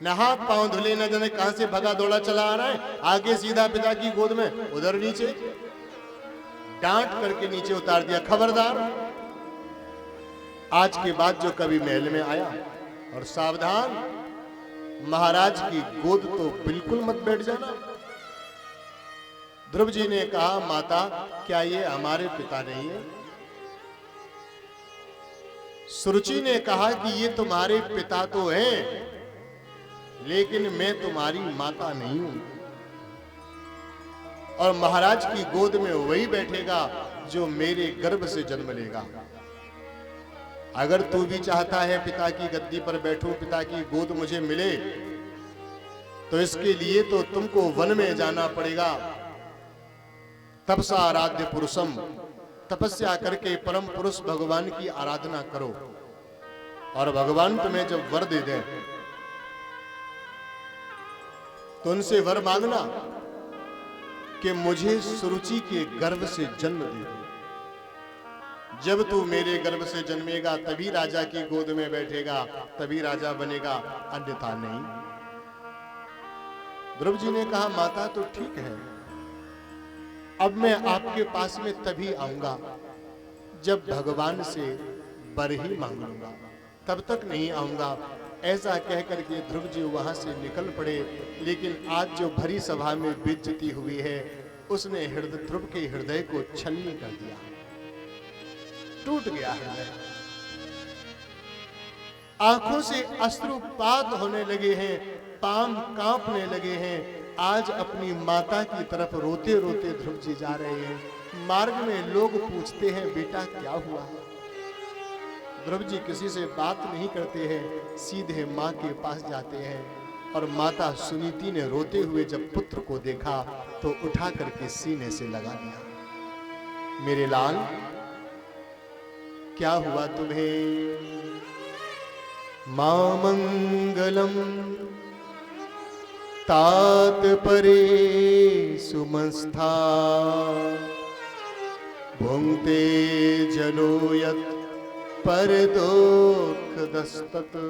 न हाथ पांव धुले, न जाने कहां से भगा दौड़ा चला आ रहा है, आगे सीधा पिता की गोद में, उधर नीचे। डांट करके नीचे उतार दिया। खबरदार, आज के बाद जो कभी महल में आया और सावधान, महाराज की गोद तो बिल्कुल मत बैठ जाना। ध्रुव जी ने कहा, माता क्या ये हमारे पिता नहीं है? सुरुचि ने कहा कि ये तुम्हारे पिता तो हैं, लेकिन मैं तुम्हारी माता नहीं हूं। और महाराज की गोद में वही बैठेगा जो मेरे गर्भ से जन्म लेगा। अगर तू भी चाहता है पिता की गद्दी पर बैठूं, पिता की गोद मुझे मिले, तो इसके लिए तो तुमको वन में जाना पड़ेगा। तपसा आराध्य पुरुषम, तपस्या करके परम पुरुष भगवान की आराधना करो और भगवान तुम्हें जब वर दे दें तो उनसे वर मांगना कि मुझे सुरुचि के गर्भ से जन्म दे दे। जब तू मेरे गर्भ से जन्मेगा तभी राजा की गोद में बैठेगा, तभी राजा बनेगा, अन्यथा नहीं। ध्रुव जी ने कहा, माता तो ठीक है, अब मैं आपके पास में तभी आऊंगा जब भगवान से वर ही मांग लूंगा, तब तक नहीं आऊंगा। ऐसा कहकर के ध्रुव जी वहां से निकल पड़े। लेकिन आज जो भरी सभा में बेइज्जती हुई है, उसने ध्रुव के हृदय को छलनी कर दिया, टूट गया हृदय। आंखों से अश्रुपात होने लगे हैं, पांव कांपने लगे हैं। आज अपनी माता की तरफ रोते रोते ध्रुव जी जा रहे हैं। मार्ग में लोग पूछते हैं, बेटा क्या हुआ? ध्रुव जी किसी से बात नहीं करते हैं, सीधे माँ के पास जाते हैं। और माता सुनीति ने रोते हुए जब पुत्र को देखा तो उठा करके सीने से लगा दिया। मेरे लाल, क्या हुआ तुम्हें? मामंगलम तात परे सुमस्था भुंक्ते जनो यत् पर दुख दस्तत।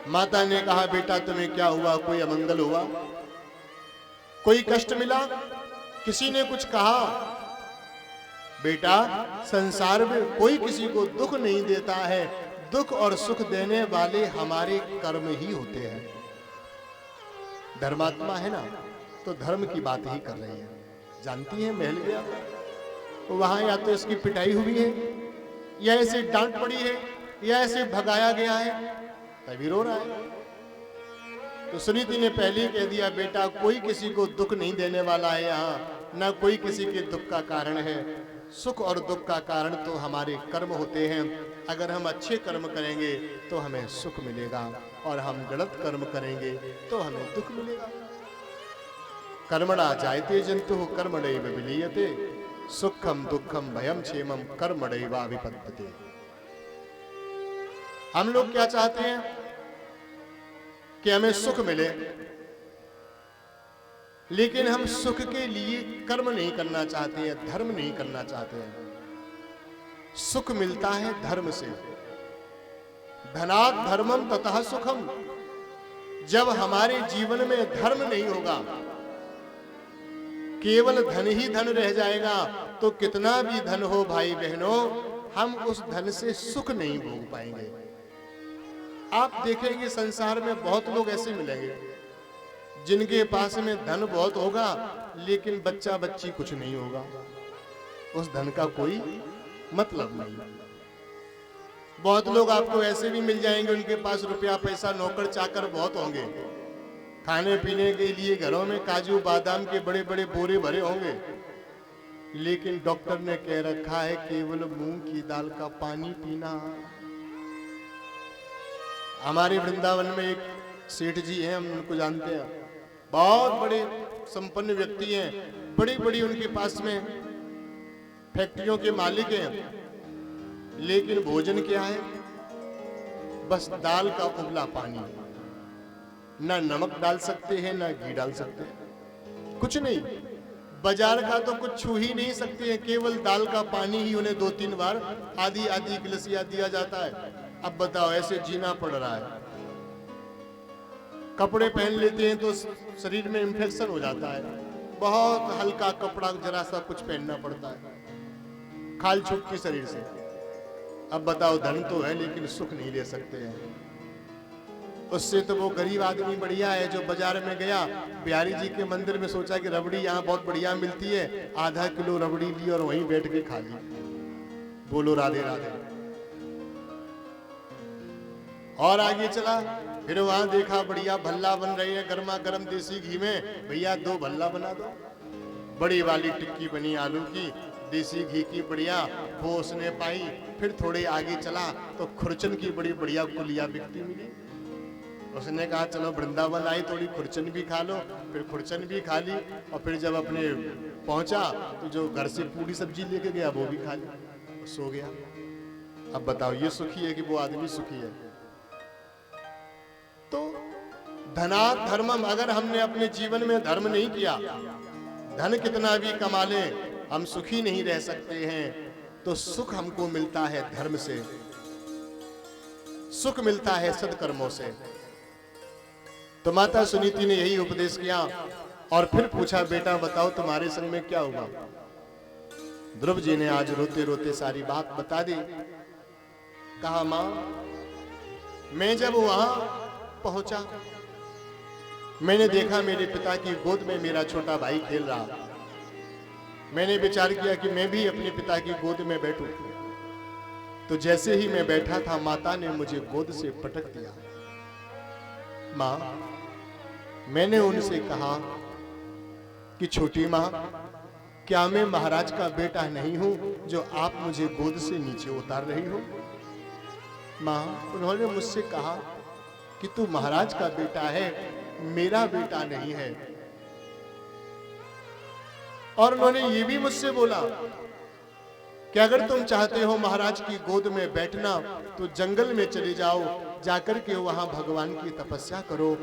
माता ने कहा, बेटा तुम्हें क्या हुआ? कोई अमंगल हुआ? कोई कष्ट मिला? किसी ने कुछ कहा? बेटा, संसार में कोई किसी को दुख नहीं देता है। दुख और सुख देने वाले हमारे कर्म ही होते हैं। धर्मात्मा है ना, तो धर्म की बात ही कर रही है। जानती है, महल गया तो वहां या तो इसकी पिटाई हुई है, या ऐसे डांट पड़ी है, या ऐसे भगाया गया है, तभी रो रहा है। तो सुनीति ने पहले ही कह दिया, बेटा कोई किसी को दुख नहीं देने वाला है यहाँ, ना कोई किसी के दुख का कारण है। सुख और दुख का कारण तो हमारे कर्म होते हैं। अगर हम अच्छे कर्म करेंगे तो हमें सुख मिलेगा, और हम गलत कर्म करेंगे तो हमें दुख मिलेगा। कर्मणा जायते जंतु कर्मणैव विलीयते, सुखम दुखम भयम क्षेमम कर्मणैवाभिपद्यते। हम लोग क्या चाहते हैं कि हमें सुख मिले, लेकिन हम सुख के लिए कर्म नहीं करना चाहते हैं, धर्म नहीं करना चाहते हैं। सुख मिलता है धर्म से। धनात् धर्मम ततः सुखम। जब हमारे जीवन में धर्म नहीं होगा, केवल धन ही धन रह जाएगा, तो कितना भी धन हो भाई बहनों, हम उस धन से सुख नहीं भोग पाएंगे। आप देखेंगे संसार में बहुत लोग ऐसे मिलेंगे जिनके पास में धन बहुत होगा, लेकिन बच्चा बच्ची कुछ नहीं होगा। उस धन का कोई मतलब नहीं। बहुत लोग आपको ऐसे भी मिल जाएंगे, उनके पास रुपया पैसा नौकर चाकर बहुत होंगे, खाने पीने के लिए घरों में काजू बादाम के बड़े बड़े बोरे भरे होंगे, लेकिन डॉक्टर ने कह रखा है केवल मूंग की दाल का पानी पीना। हमारे वृंदावन में एक सेठ जी हैं, हम उनको जानते हैं, बहुत बड़े संपन्न व्यक्ति हैं, बड़ी बड़ी उनके पास में फैक्ट्रियों के मालिक हैं, लेकिन भोजन क्या है? बस दाल का उबला पानी। ना नमक डाल सकते हैं, ना घी डाल सकते हैं, कुछ नहीं। बाजार का तो कुछ छू ही नहीं सकते हैं, केवल दाल का पानी ही उन्हें 2-3 बार आधी आधी गिलसिया दिया जाता है। अब बताओ, ऐसे जीना पड़ रहा है। कपड़े पहन लेते हैं तो शरीर में इंफेक्शन हो जाता है, बहुत हल्का कपड़ा जरा सा कुछ पहनना पड़ता है, खाल छूटती शरीर से। अब बताओ, धन तो है लेकिन सुख नहीं ले सकते हैं। उससे तो वो गरीब आदमी बढ़िया है जो बाजार में गया, बिहारी जी के मंदिर में, सोचा कि रबड़ी यहाँ बहुत बढ़िया मिलती है, आधा किलो रबड़ी ली और वहीं बैठ के खा ली। बोलो राधे राधे। और आगे चला, फिर वहां देखा बढ़िया भल्ला बन रही है गर्मा गर्म देसी घी में, भैया 2 भल्ला बना दो। बड़ी वाली टिक्की बनी आलू की, देसी घी की बढ़िया, वो उसने पाई। फिर थोड़े आगे चला तो खुरचन की बड़ी बढ़िया कुलिया बिकती मिली। उसने कहा चलो वृंदावन आई, थोड़ी खुरचन भी खा लो। फिर खुरचन भी खा ली, और फिर जब अपने पहुंचा तो जो घर से पूरी सब्जी लेके गया वो भी खा ली, सो गया। अब बताओ, ये सुखी है कि वो आदमी सुखी है? तो धनात् धर्मम, अगर हमने अपने जीवन में धर्म नहीं किया, धन कितना भी कमा ले, हम सुखी नहीं रह सकते हैं। तो सुख हमको मिलता है धर्म से, सुख मिलता है सत्कर्मों से। तो माता सुनीति ने यही उपदेश किया, और फिर पूछा, बेटा बताओ तुम्हारे संग में क्या हुआ? ध्रुव जी ने आज रोते रोते सारी बात बता दी। कहा, मां, मैं जब वहां पहुंचा, मैंने देखा मेरे पिता की गोद में मेरा छोटा भाई खेल रहा। मैंने विचार किया कि मैं भी अपने पिता की गोद में बैठूं। तो जैसे ही मैं बैठा था, माता ने मुझे गोद से पटक दिया। मां, मैंने उनसे कहा कि छोटी मां, क्या मैं महाराज का बेटा नहीं हूं जो आप मुझे गोद से नीचे उतार रही हो? मां, उन्होंने मुझसे कहा कि तू महाराज का बेटा है, मेरा बेटा नहीं है। और उन्होंने ये भी मुझसे बोला कि अगर तुम चाहते हो महाराज की गोद में बैठना तो जंगल में चले जाओ, जाकर के वहां भगवान की तपस्या करो,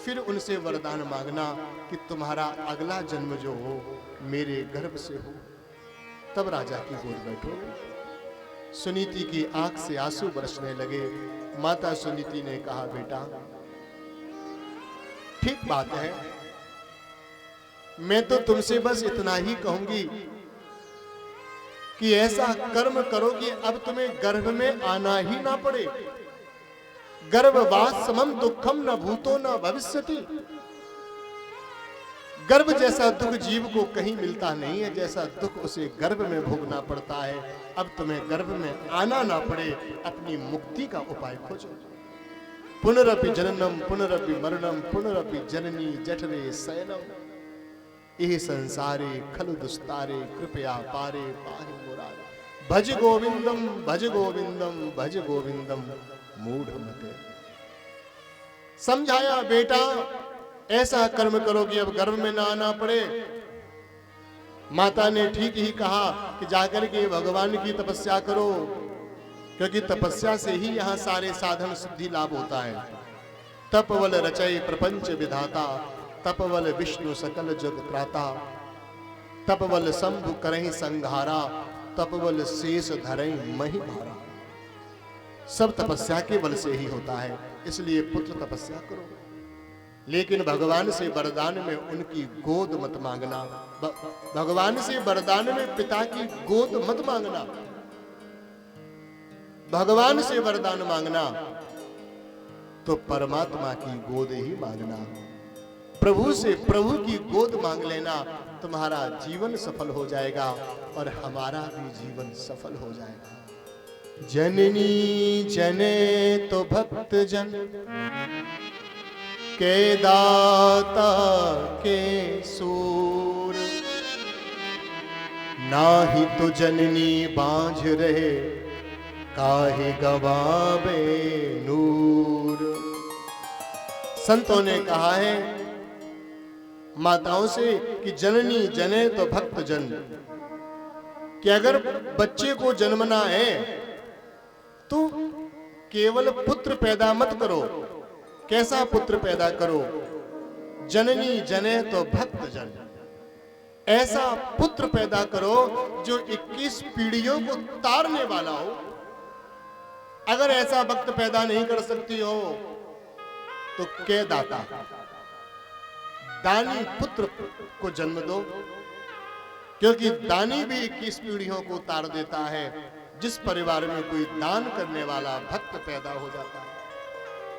फिर उनसे वरदान मांगना कि तुम्हारा अगला जन्म जो हो मेरे गर्भ से हो, तब राजा की गोद बैठोगे। सुनीति की आंख से आंसू बरसने लगे। माता सुनीति ने कहा, बेटा ठीक बात है, मैं तो तुमसे बस इतना ही कहूंगी कि ऐसा कर्म करो कि अब तुम्हें गर्भ में आना ही ना पड़े। गर्भवास समम दुखम न भूतो न भविष्यति। गर्भ जैसा दुख जीव को कहीं मिलता नहीं है, जैसा दुख उसे गर्भ में भोगना पड़ता है। अब तुम्हें गर्भ में आना ना पड़े, अपनी मुक्ति का उपाय खोजो। पुनरपि जननम पुनरपि मरणम पुनरपि जननी जठरे शयनम, यह संसारे खलु दुस्तारे कृपया पारे पाहि मुरारे। भज गोविंदम भज गोविंदम भज गोविंदम मूढ़मते। समझाया, बेटा ऐसा कर्म करो कि अब गर्भ में ना आना पड़े। माता ने ठीक ही कहा कि जाकर के भगवान की तपस्या करो, क्योंकि तपस्या से ही यहाँ सारे साधन सिद्धि लाभ होता है। तपवल रचय प्रपंच विधाता, तपवल विष्णु सकल जग त्राता, तपवल शंभु करहि संघारा, तपवल शेष धरई मही भारा। सब तपस्या के बल से ही होता है, इसलिए पुत्र तपस्या करो, लेकिन भगवान से वरदान में उनकी गोद मत मांगना। भगवान से वरदान में पिता की गोद मत मांगना। भगवान से वरदान मांगना तो परमात्मा की गोद ही मांगना। प्रभु से प्रभु की गोद मांग लेना, तुम्हारा जीवन सफल हो जाएगा और हमारा भी जीवन सफल हो जाएगा। जननी जने तो भक्त जन, के दाता के सूर, नाही तो जननी बांझ रहे, काहे गवावे नूर। संतों ने कहा है माताओं से कि जननी जने तो भक्त जन, कि अगर बच्चे को जन्मना है तो केवल पुत्र पैदा मत करो। कैसा पुत्र पैदा करो? जननी जने तो भक्त जन, ऐसा पुत्र पैदा करो जो 21 पीढ़ियों को तारने वाला हो। अगर ऐसा भक्त पैदा नहीं कर सकती हो तो के दाता, दानी पुत्र को जन्म दो, क्योंकि दानी भी 21 पीढ़ियों को तार देता है। जिस परिवार में कोई दान करने वाला भक्त पैदा हो जाता है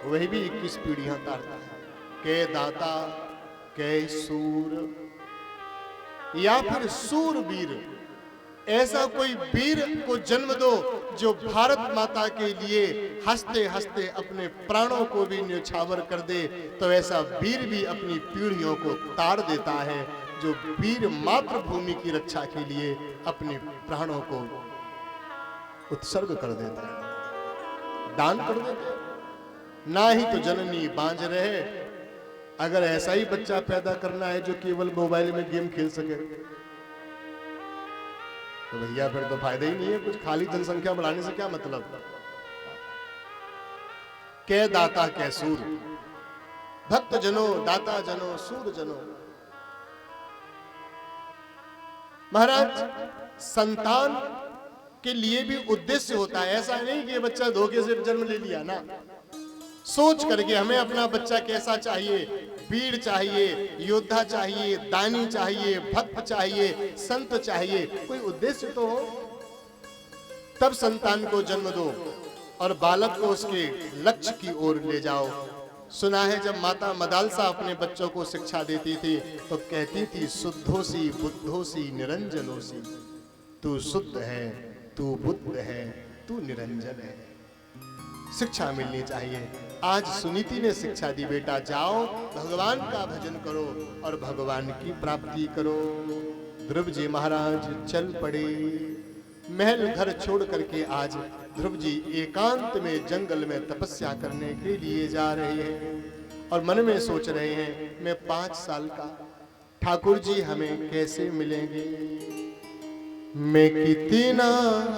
वही भी 21 पीढ़ियां तारता है। के दाता के सूर, या फिर सूरवीर, ऐसा कोई वीर को जन्म दो जो भारत माता के लिए हंसते हंसते अपने प्राणों को भी न्यौछावर कर दे। तो ऐसा वीर भी अपनी पीढ़ियों को तार देता है, जो वीर मातृभूमि की रक्षा के लिए अपने प्राणों को उत्सर्ग कर देता है, दान कर देता है। ना ही तो जननी बांझ रहे। अगर ऐसा ही बच्चा पैदा करना है जो केवल मोबाइल में गेम खेल सके तो भैया फिर तो फायदा ही नहीं है कुछ। खाली जनसंख्या बढ़ाने से क्या मतलब? के दाता के सूर, भक्त जनो दाता जनो सूर जनो। महाराज, संतान के लिए भी उद्देश्य होता है। ऐसा नहीं कि ये बच्चा धोखे से जन्म ले लिया ना। सोच करके हमें अपना बच्चा कैसा चाहिए, वीर चाहिए, योद्धा चाहिए, दानी चाहिए, भक्त चाहिए, संत चाहिए, कोई उद्देश्य तो हो, तब संतान को जन्म दो और बालक को उसके लक्ष्य की ओर ले जाओ। सुना है जब माता मदालसा अपने बच्चों को शिक्षा देती थी तो कहती थी, शुद्धोसी बुद्धोसी निरंजनोसी। तू शुद्ध है, तू बुद्ध है, तू निरंजन है। शिक्षा मिलनी चाहिए। आज सुनीति ने शिक्षा दी, बेटा जाओ भगवान का भजन करो और भगवान की प्राप्ति करो। ध्रुव जी महाराज चल पड़े। महल घर छोड़ करके आज ध्रुव जी एकांत में जंगल में तपस्या करने के लिए जा रहे हैं और मन में सोच रहे हैं, मैं 5 साल का, ठाकुर जी हमें कैसे मिलेंगे। मैं कितना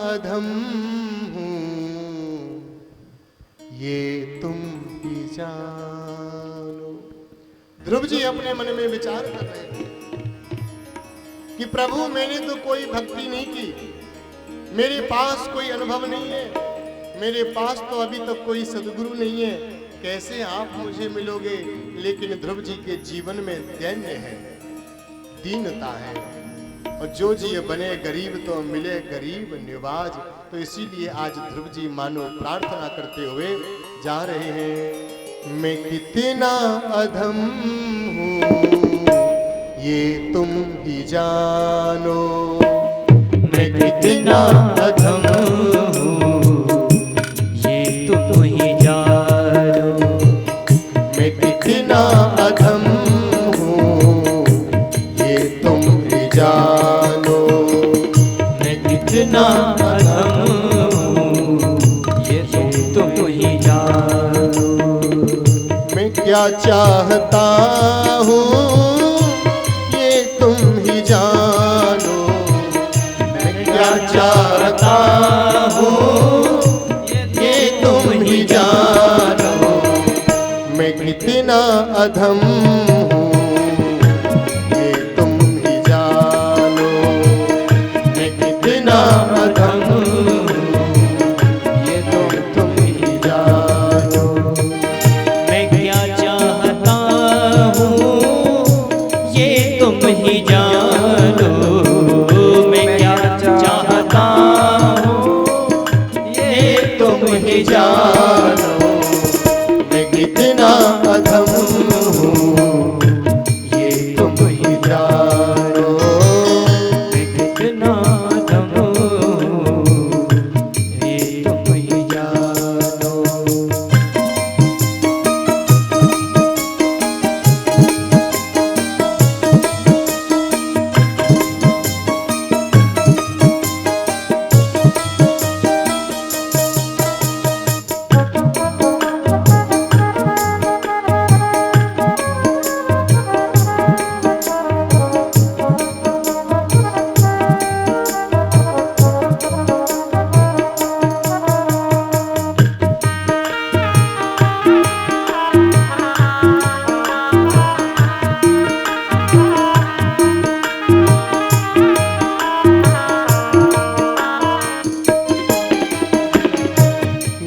अधम हूँ ये तुम ही जानो। ध्रुव जी अपने मन में विचार कर रहे थे कि प्रभु मैंने तो कोई भक्ति नहीं की, मेरे पास कोई अनुभव नहीं है, मेरे पास तो अभी तक कोई सद्गुरु नहीं है, कैसे आप मुझे मिलोगे। लेकिन ध्रुव जी के जीवन में दैन्य है, दीनता है, और जो जी बने गरीब तो मिले गरीब निवाज। तो इसीलिए आज ध्रुव जी मानो प्रार्थना करते हुए जा रहे हैं, मैं कितना अधम हूँ ये तुम ही जानो। मैं कितना अधम हूँ ये तुम ही जानो। मैं कितना अधम हूँ ये तुम ही जानो। मैं कितना अधम हूँ ये तुम ही जानो। मैं क्या चाहता हूँ ये तुम ही जानो। मैं क्या चाहता हूँ ये तुम ही जानो। मैं कितना अधम हूँ ये तुम ही जानो। मैं कितना अधम हूँ ये तुम ही जानो। मैं क्या चाहता हूँ ये तुम ही जानो। मैं क्या चाहता हूँ ये तुम ही जानो। मैं कितना अधम हूँ ये तुम ही जानो। मैं कितना अधम हूँ ये तुम ही जानो।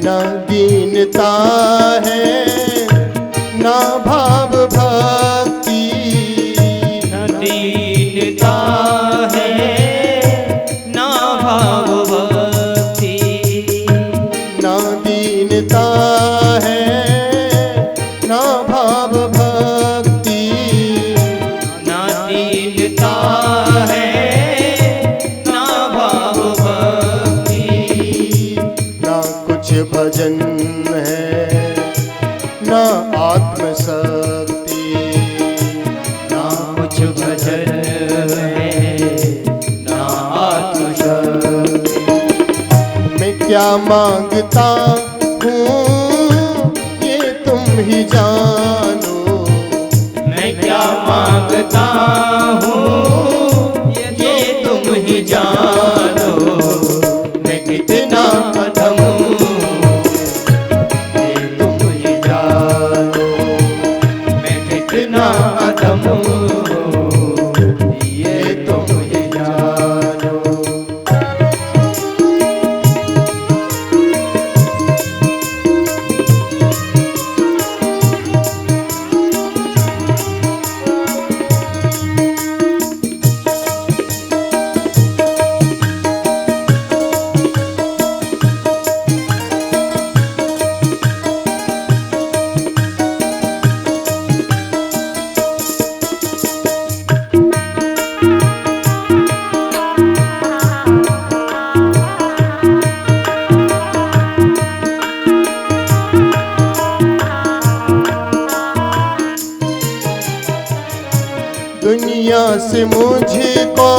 ना दीनता है ना भाव भक्ति। न दीनता है ना भाव भक्ति। ना दीनता है ना भाव भक्ति। ना दीनता है ना भाव भक्ति। ना कुछ भजन है ना आत्मशक्ति। ना कुछ भजन है ना आत्मशक्ति। मैं क्या मांगता हूँ ये तुम ही जानो। मैं क्या मांगता हूँ ये तुम ही जानो। मैं कितना अधम हूँ ये तुम ही जानो। मैं कितना अधम हूँ ये तुम ही जानो। दुनिया से मुझको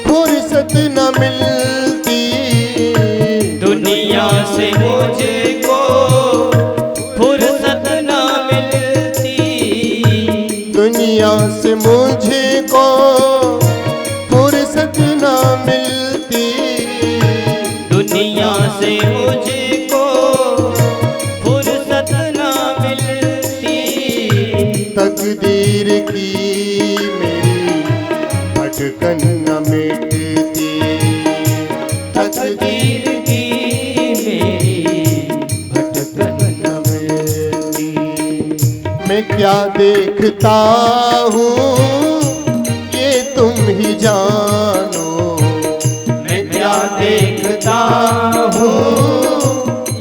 फुर्सत न मिलती। दुनिया से मुझको फुर्सत न मिलती। दुनिया से मुझको फुर्सत न भटकन न मिटती, तकदीर की मेरी भटकन न मिटती। मैं क्या देखता हूँ ये तुम ही जानो, मैं क्या देखता हूँ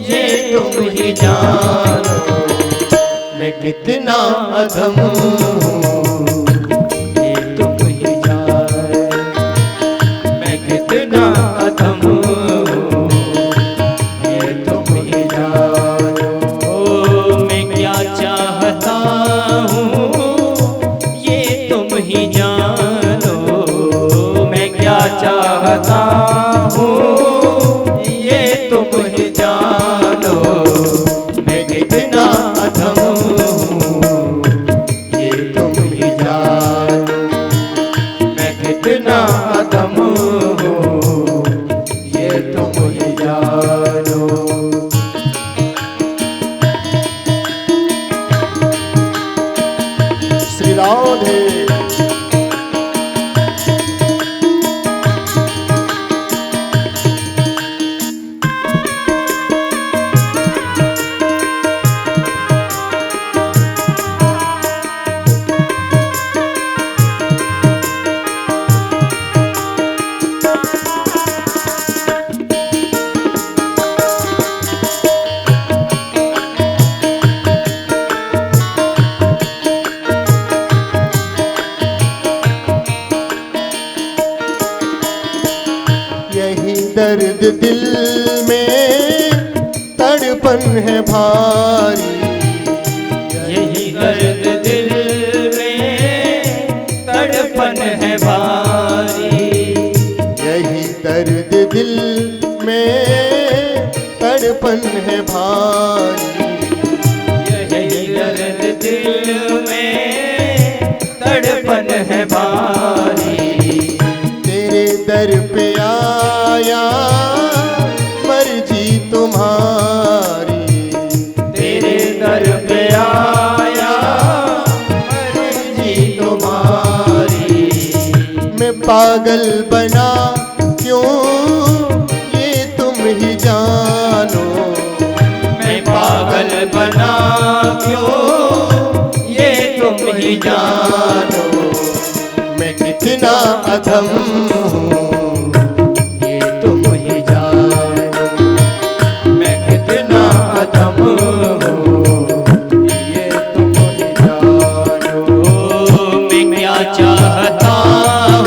ये तुम ही जानो। मैं कितना अधम हूँ ये तुम ही जानो। मैं कितना अधम हूँ ये तुम ही जानो। मैं क्या चाहता हूँ ये तुम ही जानो। मैं क्या चाहता हूँ ये तुम ही जानो। मैं कितना अधम हूँ ये तुम ही जानो। मैं कितना अधम हूँ ये तुम ही जानो। श्री राधे। यही दर्द दिल में तड़पन है भारी, यही दर्द दिल में तड़पन है भारी। यही दर्द दिल में तड़पन है भारी। यही दर्द दिल में तड़पन है भारी। तेरे दर पे आया मर्जी तुम्हारी, तेरे दर पे आया मर्जी तुम्हारी। मैं पागल बना क्यों ये तुम ही जानो, मैं पागल बना क्यों ये तुम ही जानो। मैं कितना अधम हूँ ये तुम ही जानो। मैं कितना अधम हूँ ये तुम ही जानो। मैं क्या चाहता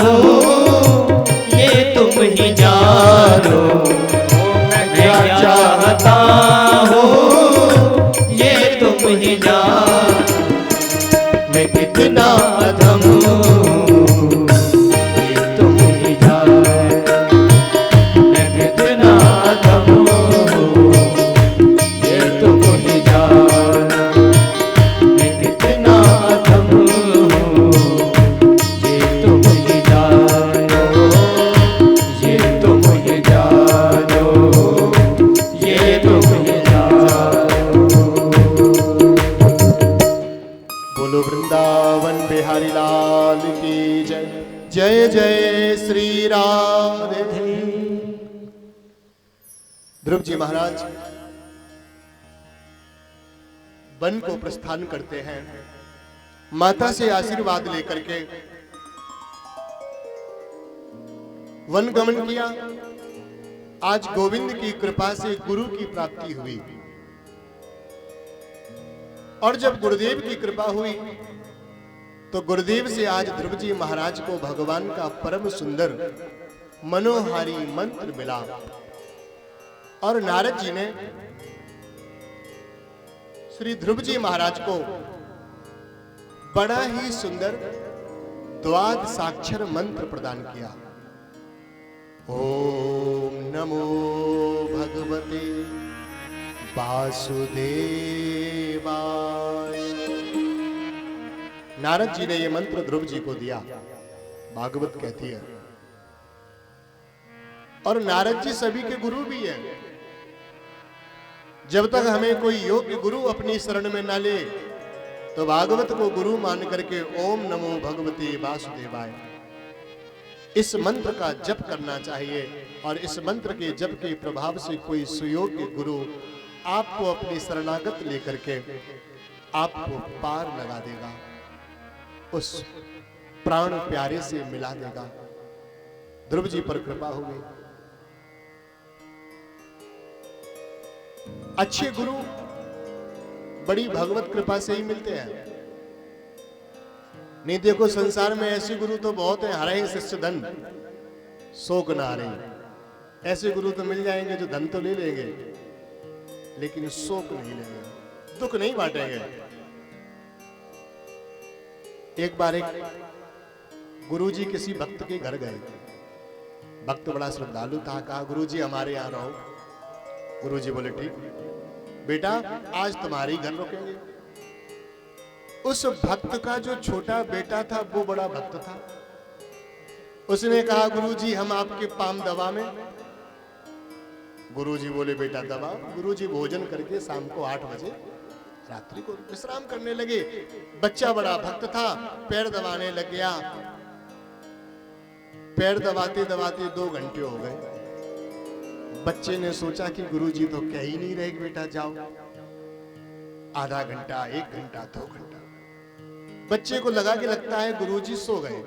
हूँ ये तुम ही जानो। मैं क्या चाहता हूँ ये तुम ही जानो। मैं कितना अधम हूँ ये तुम ही जानो। मैं कितना अधम हूँ ये तुम ही जानो। मैं कितना अधम हूँ ये तुम ही जानो। ये तुम ही जानो। ये तुम ही जानो। बोलो वृंदावन बिहारी लाल की जय। जय जय श्री राधे। ध्रुव जी महाराज वन को प्रस्थान करते हैं, माता से आशीर्वाद लेकर के वन गमन किया। आज गोविंद की कृपा से गुरु की प्राप्ति हुई, और जब गुरुदेव की कृपा हुई तो गुरुदेव से आज ध्रुव जी महाराज को भगवान का परम सुंदर मनोहारी मंत्र मिला। और नारद जी ने श्री ध्रुव जी महाराज को बड़ा ही सुंदर द्वाद साक्षर मंत्र प्रदान किया। ओम नमो भगवते वासुदेवाय। नारद जी ने यह मंत्र ध्रुव जी को दिया, भागवत कहती है। और नारद जी सभी के गुरु भी हैं। जब तक हमें कोई योग्य गुरु अपनी शरण में ना ले तो भागवत को गुरु मान करके ओम नमो भगवते वासुदेवाय इस मंत्र का जप करना चाहिए और इस मंत्र के जप के प्रभाव से कोई सुयोग्य गुरु आपको अपनी शरणागत लेकर के आपको पार लगा देगा, उस प्राण प्यारे से मिला देगा। ध्रुव जी पर कृपा हो गई। अच्छे गुरु बड़ी भगवत कृपा से ही मिलते हैं। नहीं देखो संसार में ऐसे गुरु तो बहुत हैं, हरे शिष्य धन शोक ना हरे। ऐसे गुरु तो मिल जाएंगे जो धन तो ले लेंगे लेकिन शोक नहीं लेंगे, दुख नहीं बांटेंगे। एक बार एक गुरुजी किसी भक्त के घर गए। भक्त बड़ा श्रद्धालु था, कहा गुरुजी हमारे यहाँ रहो। गुरुजी बोले ठीक बेटा, आज तुम्हारे घर रुकेंगे। उस भक्त का जो छोटा बेटा था वो बड़ा भक्त था। उसने कहा गुरुजी हम आपके पाम दबा में। गुरुजी बोले बेटा दबा। गुरुजी भोजन करके शाम को 8 बजे रात्रि को विश्राम करने लगे। बच्चा बड़ा भक्त था, पैर दबाने लग गया। पैर दबाते दबाते 2 घंटे हो गए। बच्चे ने सोचा कि गुरुजी तो कह ही नहीं रहे बेटा जाओ। आधा घंटा, 1 घंटा, 2 घंटा। बच्चे को लगा कि लगता है गुरुजी सो गए,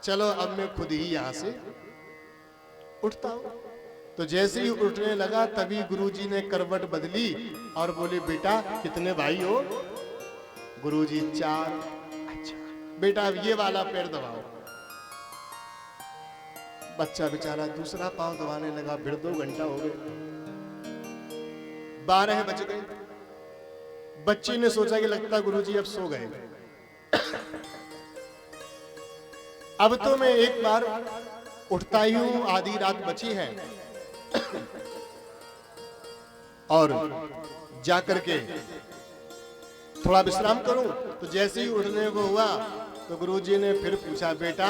चलो अब मैं खुद ही यहां से उठता हूं। तो जैसे ही उठने लगा तभी गुरुजी ने करवट बदली और बोले बेटा कितने भाई हो? गुरुजी 4। अच्छा बेटा अब ये वाला पैर दबाओ। बच्चा बेचारा दूसरा पांव दबाने लगा। फिर 2 घंटा हो गए, 12 बज गए। बच्चे ने सोचा कि लगता गुरुजी अब सो गए। अब तो मैं एक बार उठता ही हूं, आधी रात बची है और जाकर के थोड़ा विश्राम करूं। तो जैसे ही उठने को हुआ तो गुरुजी ने फिर पूछा बेटा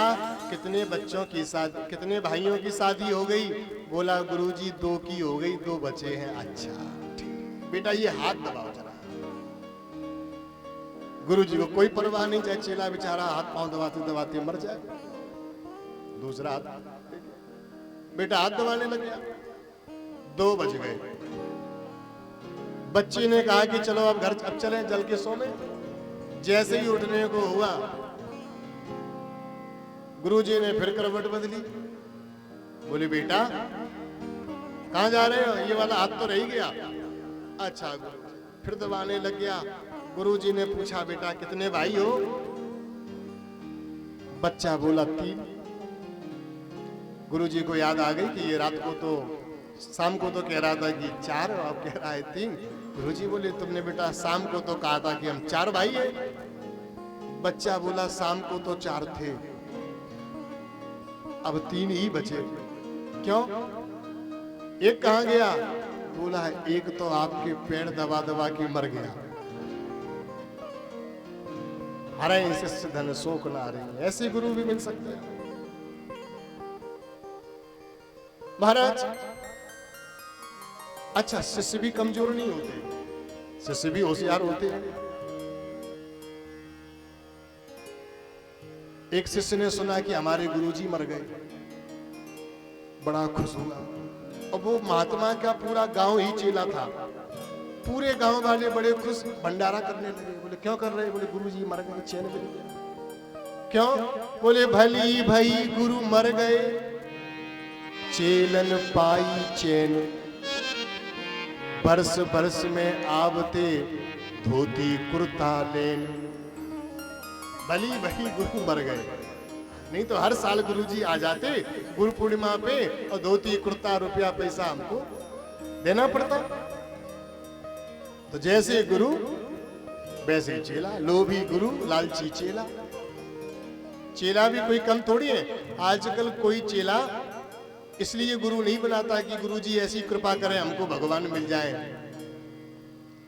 कितने बच्चों की शादी, कितने भाइयों की शादी हो गई? बोला गुरुजी 2 की हो गई, 2 बचे हैं। अच्छा ठीक बेटा ये हाथ दबाओ जरा। गुरुजी को कोई परवाह नहीं, चाहे चेला बेचारा हाथ पांव दबाते दबाते मर जाए। दूसरा हाथ बेटा हाथ दबाने लग गया। 2 बज गए। बच्चे ने कहा कि चलो अब घर अब चलें, जल के सो में। जैसे ही उठने को हुआ गुरुजी ने फिर करवट बदली। बोले बेटा कहां जा रहे हो? ये वाला हाथ तो रह ही गया। अच्छा गुरुजी फिर दबाने लग गया। गुरुजी ने पूछा बेटा कितने भाई हो? बच्चा बोला 3। गुरुजी को याद आ गई कि ये रात को तो शाम को तो कह रहा था कि 4 और अब कह रहा है 3। गुरुजी बोले तुमने बेटा शाम को तो कहा था कि हम 4 भाई हैं। बच्चा बोला शाम को तो 4 थे, अब 3 ही बचे। क्यों? एक कहां गया? बोला है एक तो आपके पैर दबा दबा के मर गया। हरे शिष्य धन शोक ना रही। ऐसे गुरु भी मिल सकते हैं महाराज। अच्छा शिष्य भी कमजोर नहीं होते, शिष्य भी होशियार होते हैं। एक शिष्य ने सुना कि हमारे गुरुजी मर गए, बड़ा खुश हुआ। और वो महात्मा का पूरा गांव ही चेला था। पूरे गांव वाले बड़े खुश भंडारा करने लगे। बोले क्यों कर रहे? बोले गुरुजी मर गए, चैन मिल गया। क्यों? बोले भली भाई गुरु मर गए, चेलन पाई चैन। बरस बरस में आवते धोती कुर्ता लेन। भली भाई गुरु मर गए, नहीं तो हर साल गुरुजी आ जाते गुरु पूर्णिमा पे और धोती कुर्ता रुपया पैसा हमको देना पड़ता। तो जैसे गुरु वैसे चेला, लोभी गुरु लालची चेला। चेला भी कोई कम थोड़ी है। आजकल कोई चेला इसलिए गुरु नहीं बनाता कि गुरुजी ऐसी कृपा करें हमको भगवान मिल जाए।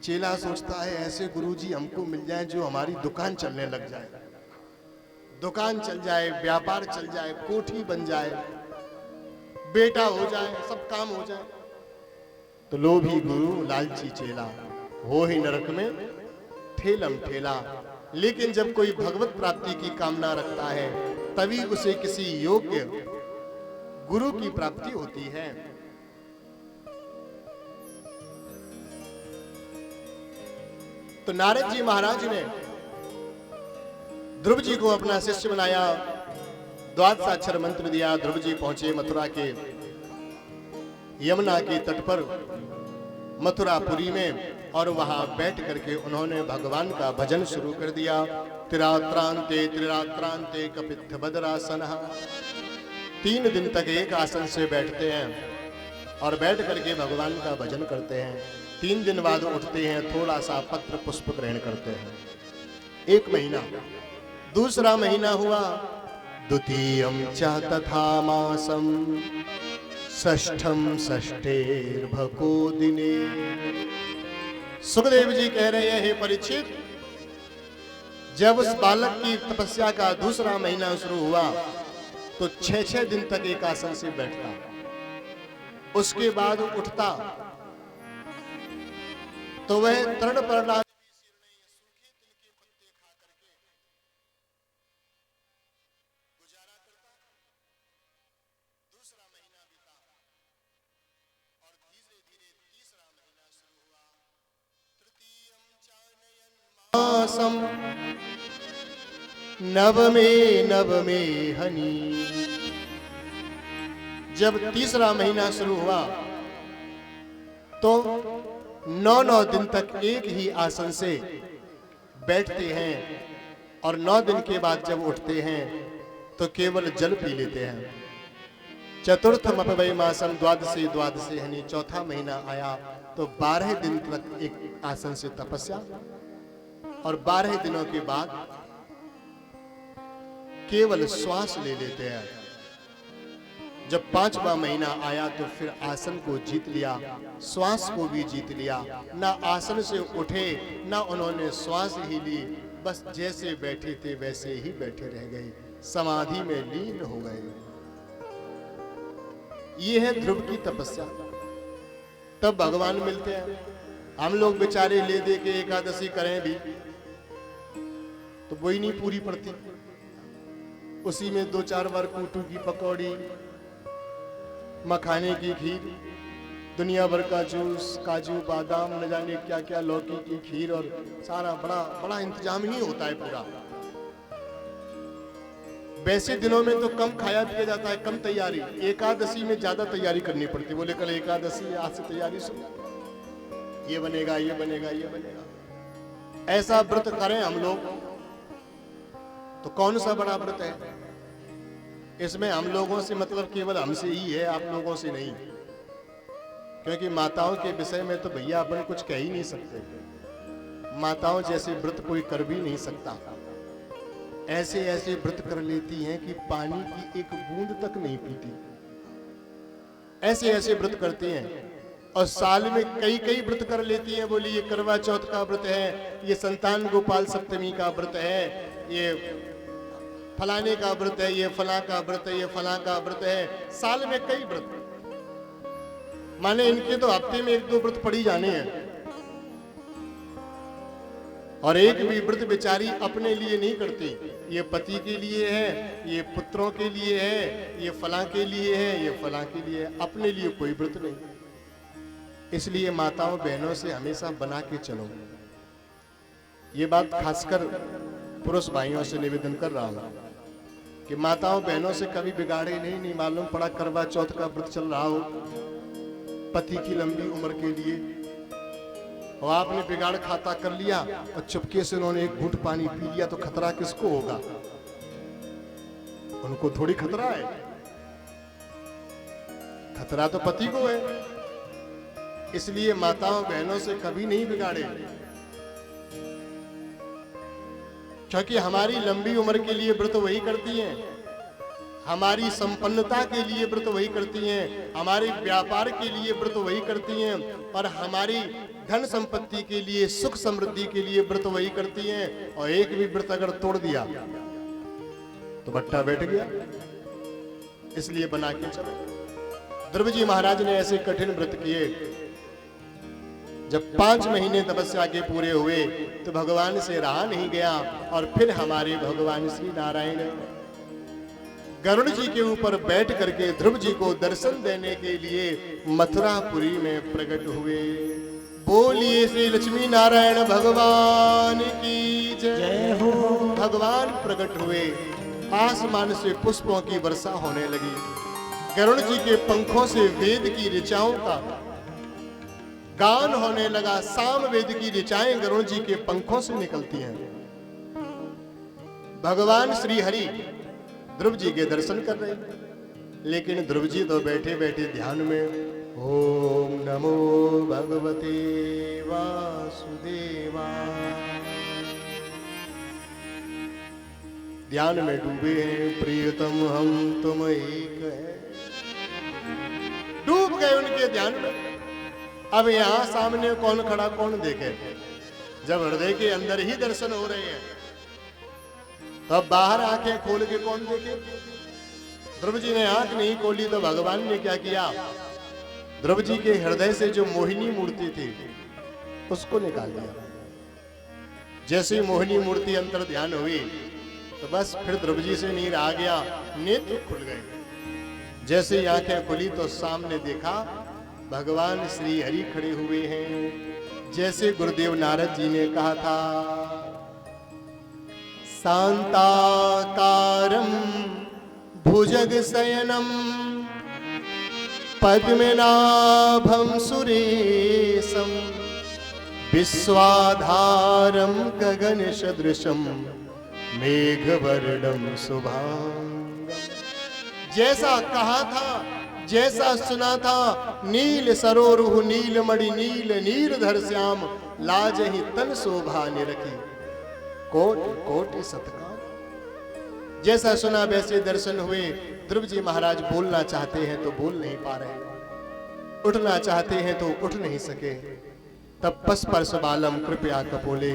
चेला सोचता है ऐसे गुरुजी हमको मिल जाए जो हमारी दुकान चलने लग जाए, दुकान चल जाए, व्यापार चल जाए, कोठी बन जाए, बेटा हो जाए, सब काम हो जाए। तो लोभी गुरु लालची चेला हो ही नरक में ठेलम ठेला। लेकिन जब कोई भगवत प्राप्ति की कामना रखता है तभी उसे किसी योग्य गुरु की प्राप्ति होती है। तो नारद जी महाराज ने ध्रुव जी को अपना शिष्य बनाया, द्वादशाक्षर मंत्र दिया। ध्रुव जी पहुंचे मथुरा के यमुना के तट पर मथुरापुरी में, और वहां बैठ करके उन्होंने भगवान का भजन शुरू कर दिया। त्रिरात्रांते त्रिरात्रांते कपित्थ बदरासनः। 3 दिन तक एक आसन से बैठते हैं और बैठ करके भगवान का भजन करते हैं। 3 दिन बाद उठते हैं, थोड़ा सा पत्र पुष्प ग्रहण करते हैं। 1 महीना, दूसरा महीना हुआ, द्वितीयं च तथा मासम षष्ठम षष्ठेर्भको दिने। सुखदेव जी कह रहे हैं, हे परीक्षित, जब उस बालक की तपस्या का दूसरा महीना शुरू हुआ तो 6-6 दिन तक एक आसन से बैठता, उसके बाद उठता तो वह तृण प्रहलाद नवमे हनी। जब तीसरा महीना शुरू हुआ तो 9 दिन तक एक ही आसन से बैठते हैं, और 9 दिन के बाद जब उठते हैं तो केवल जल पी लेते हैं। चतुर्थम अपवै मासम द्वादशे द्वादशे हनी। चौथा महीना आया तो 12 दिन तक एक आसन से तपस्या, और 12 दिनों के बाद केवल श्वास ले लेते हैं। जब 5वां महीना आया तो फिर आसन को जीत लिया, श्वास को भी जीत लिया। ना आसन से उठे, ना उन्होंने श्वास ही ली, बस जैसे बैठे थे वैसे ही बैठे रह गए, समाधि में लीन हो गए। ये है ध्रुव की तपस्या। तब भगवान मिलते हैं। हम लोग बेचारे ले दे के एकादशी करें भी तो वही नहीं पूरी पड़ती, उसी में 2-4 बार कूटू की पकौड़ी, मखाने की खीर, दुनिया भर का जूस, काजू बादाम, न जाने क्या क्या, लौकी की खीर, और सारा बड़ा बड़ा इंतजाम ही होता है पूरा। वैसे दिनों में तो कम खाया पिया जाता है, कम तैयारी। एकादशी में ज्यादा तैयारी करनी पड़ती है। बोले कल एकादशी, आज से तैयारी शुरू, ये बनेगा ये बनेगा ये बनेगा। ऐसा व्रत करें हम लोग तो कौन सा बड़ा व्रत है? इसमें हम लोगों से मतलब केवल हमसे ही है, आप लोगों से नहीं। क्योंकि माताओं के विषय में तो भैया अपन कुछ कह ही नहीं सकते। माताओं जैसे व्रत कोई कर भी नहीं सकता। ऐसे ऐसे व्रत कर लेती हैं कि पानी की एक बूंद तक नहीं पीती। ऐसे ऐसे व्रत करती हैं, और साल में कई कई व्रत कर लेती हैं। बोली ये करवा चौथ का व्रत है, ये संतान गोपाल सप्तमी का व्रत है, ये फलाने का व्रत है, ये फला का व्रत है, ये फला का व्रत है। साल में कई व्रत, माने इनके तो हफ्ते में 1-2 व्रत पड़ी जाने हैं। और एक भी व्रत बेचारी अपने लिए नहीं करती। ये पति के लिए है, ये पुत्रों के लिए है, ये फला के लिए है, ये फला के लिए है, अपने लिए कोई व्रत नहीं। इसलिए माताओं बहनों से हमेशा बना के चलो। ये बात खासकर पुरुष भाइयों से निवेदन कर रहा हूं कि माताओं बहनों से कभी बिगाड़े नहीं मालूम पड़ा करवा चौथ का व्रत चल रहा हो पति की लंबी उम्र के लिए, और आपने बिगाड़ खाता कर लिया और चुपके से उन्होंने एक घूंट पानी पी लिया, तो खतरा किसको होगा? उनको थोड़ी खतरा है, खतरा तो पति को है। इसलिए माताओं बहनों से कभी नहीं बिगाड़े, क्योंकि हमारी लंबी उम्र के लिए व्रत वही करती हैं, हमारी संपन्नता के लिए व्रत वही करती हैं, हमारे व्यापार के लिए व्रत वही करती हैं, और हमारी धन संपत्ति के लिए, सुख समृद्धि के लिए व्रत वही करती हैं। और एक भी व्रत अगर तोड़ दिया तो बट्टा बैठ गया। इसलिए बना के चलो। ध्रुव जी महाराज ने ऐसे कठिन व्रत किए। जब 5 महीने तपस्या के पूरे हुए तो भगवान से रहा नहीं गया, और फिर हमारे भगवान श्री नारायण गरुड़ जी के ऊपर बैठ करके ध्रुव जी को दर्शन देने के लिए मथुरापुरी में प्रकट हुए। बोलिए श्री लक्ष्मी नारायण भगवान की जय हो। भगवान प्रकट हुए, आसमान से पुष्पों की वर्षा होने लगी। गरुड़ जी के पंखों से वेद की ऋचाओं का गान होने लगा। साम वेद की ऋचाएं गरुड़ जी के पंखों से निकलती हैं। भगवान श्री हरि ध्रुव जी के दर्शन कर रहे, लेकिन ध्रुव जी तो बैठे बैठे ध्यान में ओम नमो भगवते वासुदेवाय ध्यान में डूबे हैं। प्रियतम हम तुम एक है, डूब गए उनके ध्यान में। अब यहां सामने कौन खड़ा कौन देखे, जब हृदय के अंदर ही दर्शन हो रहे हैं तब बाहर आंखें खोल के कौन देखे। ध्रुव जी ने आंख नहीं खोली तो भगवान ने क्या किया, ध्रुव जी के हृदय से जो मोहिनी मूर्ति थी उसको निकाल दिया। जैसे मोहिनी मूर्ति अंतर ध्यान हुई तो बस फिर ध्रुव जी से नीर आ गया, नेत्र खुल गए। जैसे आंखें खुली तो सामने देखा भगवान श्री हरि खड़े हुए हैं। जैसे गुरुदेव नारद जी ने कहा था, शांताकारं भुजगशयनं पद्मनाभं सुरेशं विश्वाधारं गगनसदृशं मेघवर्णं शुभांगं। जैसा कहा था, जैसा सुना था, नील सरोरुह नीलमणि नील नीरधर श्याम लाजहि तन शोभा निरखी कोट कोट सतका। जैसा सुना वैसे दर्शन हुए। ध्रुव जी महाराज बोलना चाहते हैं तो बोल नहीं पा रहे, उठना चाहते हैं तो उठ नहीं सके। तब पस्पर्श बालम कृपया कपोले,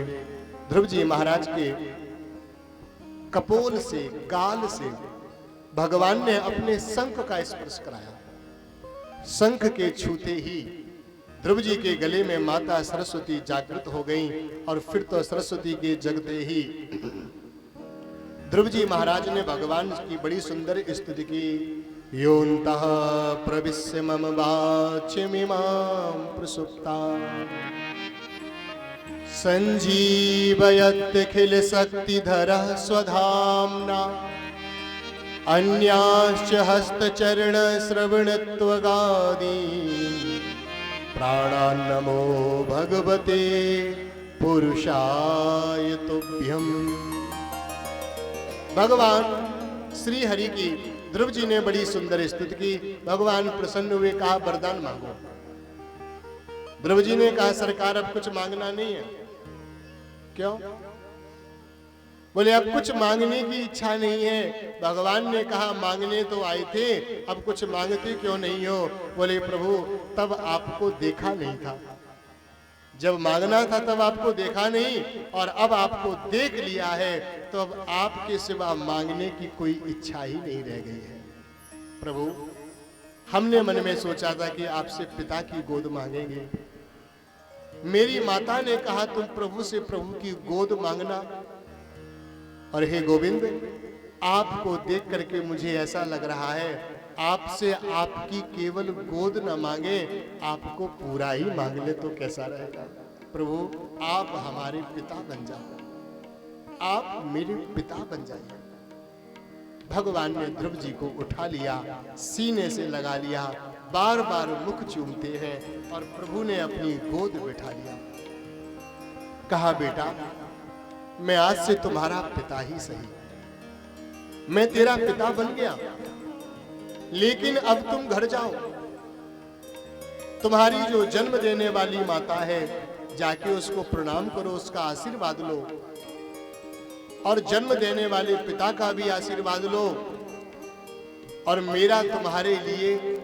ध्रुव जी महाराज के कपोल से गाल से भगवान ने अपने शंख का स्पर्श कराया। शंख के छूते ही ध्रुव जी के गले में माता सरस्वती जागृत हो गईं और फिर तो सरस्वती के जगते ही ध्रुव जी महाराज ने भगवान की बड़ी सुंदर स्तुति की। योऽन्तः प्रविश्य मम वाच्यमिमां प्रसुप्ता संजीवयत्यखिल शक्तिधरः स्वधाम्ना अन्याश्च हस्तचरण श्रवणत्वगादि प्राणान्नमो भगवते पुरुषाय तुभ्यम्। भगवान श्री हरि की ध्रुव जी ने बड़ी सुंदर स्तुति की। भगवान प्रसन्न हुए, कहा वरदान मांगो। ध्रुव जी ने कहा सरकार अब कुछ मांगना नहीं है। क्यों? बोले अब कुछ मांगने की इच्छा नहीं है। भगवान ने कहा मांगने तो आए थे, अब कुछ मांगते क्यों नहीं हो? बोले प्रभु तब आपको देखा नहीं था, जब मांगना था तब आपको देखा नहीं, और अब आपको देख लिया है तो अब आपके सिवा मांगने की कोई इच्छा ही नहीं रह गई है। प्रभु हमने मन में सोचा था कि आपसे पिता की गोद मांगेंगे। मेरी माता ने कहा तुम प्रभु से प्रभु की गोद मांगना, और हे गोविंद आपको देख करके मुझे ऐसा लग रहा है आपसे आपकी केवल गोद न मांगे, आपको पूरा ही मांग ले तो कैसा रहेगा। प्रभु आप हमारे पिता बन जाओ, आप मेरे पिता बन जाइए। भगवान ने ध्रुव जी को उठा लिया, सीने से लगा लिया, बार बार मुख चूमते हैं और प्रभु ने अपनी गोद बिठा लिया। कहा बेटा मैं आज से तुम्हारा पिता ही सही, मैं तेरा पिता बन गया, लेकिन अब तुम घर जाओ। तुम्हारी जो जन्म देने वाली माता है जाके उसको प्रणाम करो, उसका आशीर्वाद लो, और जन्म देने वाले पिता का भी आशीर्वाद लो। और मेरा तुम्हारे लिए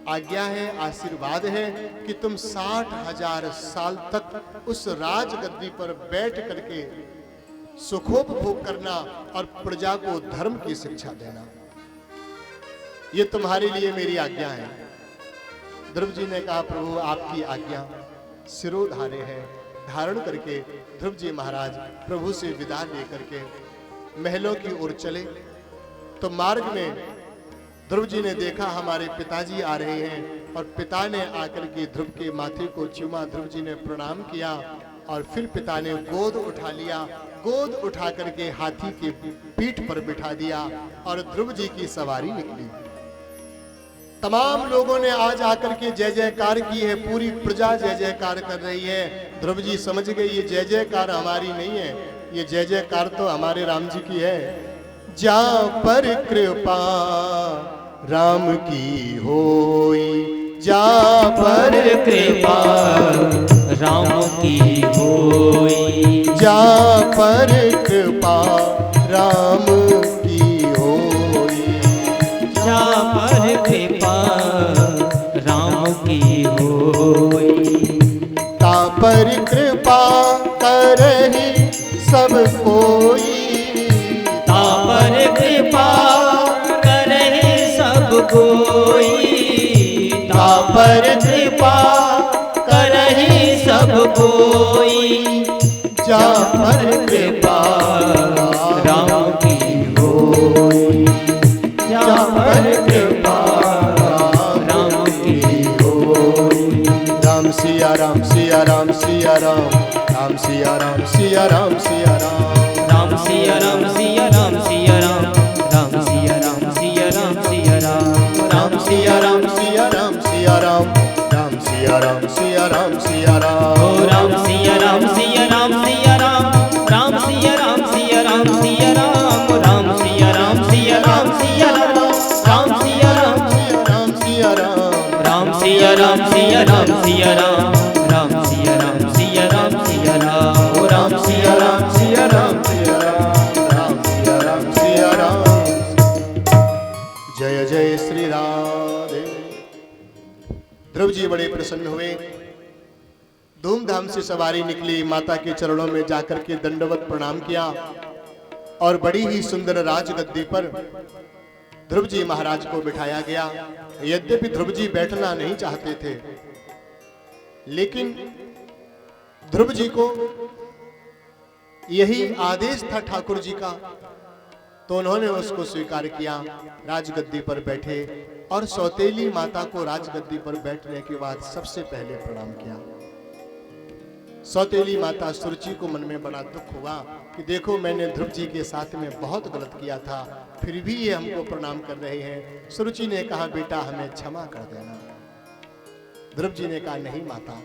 आज्ञा है, आशीर्वाद है कि तुम 60,000 साल तक उस राजगद्दी पर बैठ करके सुखोपभोग करना और प्रजा को धर्म की शिक्षा देना। ये तुम्हारे लिए मेरी आज्ञा है। ध्रुव जी ने कहा प्रभु आपकी आज्ञा सिरोधार्य है। धारण करके ध्रुव जी महाराज प्रभु से विदा लेकर के महलों की ओर चले। तो मार्ग में ध्रुव जी ने देखा हमारे पिताजी आ रहे हैं, और पिता ने आकर के ध्रुव के माथे को चूमा। ध्रुव जी ने प्रणाम किया और फिर पिता ने गोद उठा लिया। गोद उठा करके हाथी के पीठ पर बिठा दिया और ध्रुव जी की सवारी निकली। तमाम लोगों ने आज आकर के जय जयकार की है, पूरी प्रजा जय जयकार कर रही है। ध्रुव जी समझ गए ये जय जयकार हमारी नहीं है, ये जय जयकार तो हमारे राम जी की है। जा पर कृपा राम की होई, जा पर कृपा राम की होई, जा पर कृपा राम की होई, जा पर कृपा राम की होई। ता पर कृपा करहि सब कोई, ता पर कृपा करहि सब कोई, ता पर कृपा करहि सब कोई। जा पर कृपा राम की होई, जा पर कृपा राम की होई। राम सिया राम सिया राम सिया राम, राम सिया राम सिया राम सिया राम, राम सिया राम सिया राम सिया राम, राम सिया राम सिया राम सिया राम, राम सिया राम सिया राम सिया राम, राम सिया राम सिया राम सिया राम। ओ राम सिया राम सिया राम सिया राम, राम सिया राम सिया राम सिया राम, राम सिया राम सिया राम सिया राम, राम सिया राम राम सिया राम, राम सिया राम सिया राम सिया राम, राम सिया राम सिया राम सिया राम, ओ राम सिया राम सिया राम सिया राम, राम सिया राम सिया राम। जय जय श्री राधे। ध्रुव जी बड़े प्रसन्न हुए, धूमधाम से सवारी निकली, माता के चरणों में जाकर के दंडवत प्रणाम किया और बड़ी ही सुंदर राजगद्दी पर ध्रुव जी महाराज को बिठाया गया। यद्यपि ध्रुव जी बैठना नहीं चाहते थे, लेकिन ध्रुव जी को यही आदेश था ठाकुर जी का, तो उन्होंने उसको स्वीकार किया। राजगद्दी पर बैठे और सौतेली माता को राजगद्दी पर बैठने के बाद सबसे पहले प्रणाम किया। सौतेली माता सुरुचि को मन में बड़ा दुख हुआ कि देखो मैंने ध्रुव जी के साथ में बहुत गलत किया था, फिर भी ये हमको प्रणाम कर रहे हैं। सुरुचि ने कहा बेटा हमें क्षमा कर देना। ध्रुव जी ने कहा नहीं माता,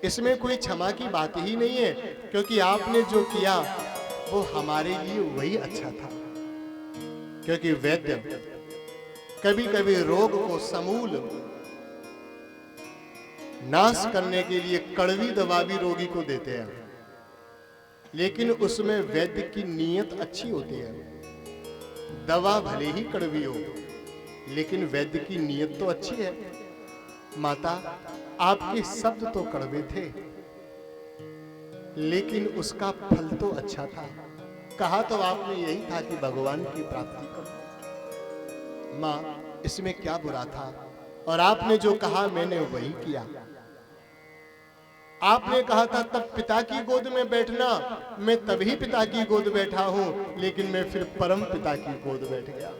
इसमें कोई क्षमा की बात ही नहीं है, क्योंकि आपने जो किया वो हमारे लिए वही अच्छा था। क्योंकि वैद्य कभी कभी रोग को समूल नाश करने के लिए कड़वी दवा भी रोगी को देते हैं, लेकिन उसमें वैद्य की नीयत अच्छी होती है। दवा भले ही कड़वी हो, लेकिन वैद्य की नीयत तो अच्छी है। माता आपके शब्द तो कड़वे थे, लेकिन उसका फल तो अच्छा था। कहा तो आपने यही था कि भगवान की प्राप्ति करो। माँ इसमें क्या बुरा था, और आपने जो कहा मैंने वही किया। आपने कहा था तब पिता की गोद में बैठना, मैं तभी पिता की गोद बैठा हूं, लेकिन मैं फिर परम पिता की गोद बैठ गया।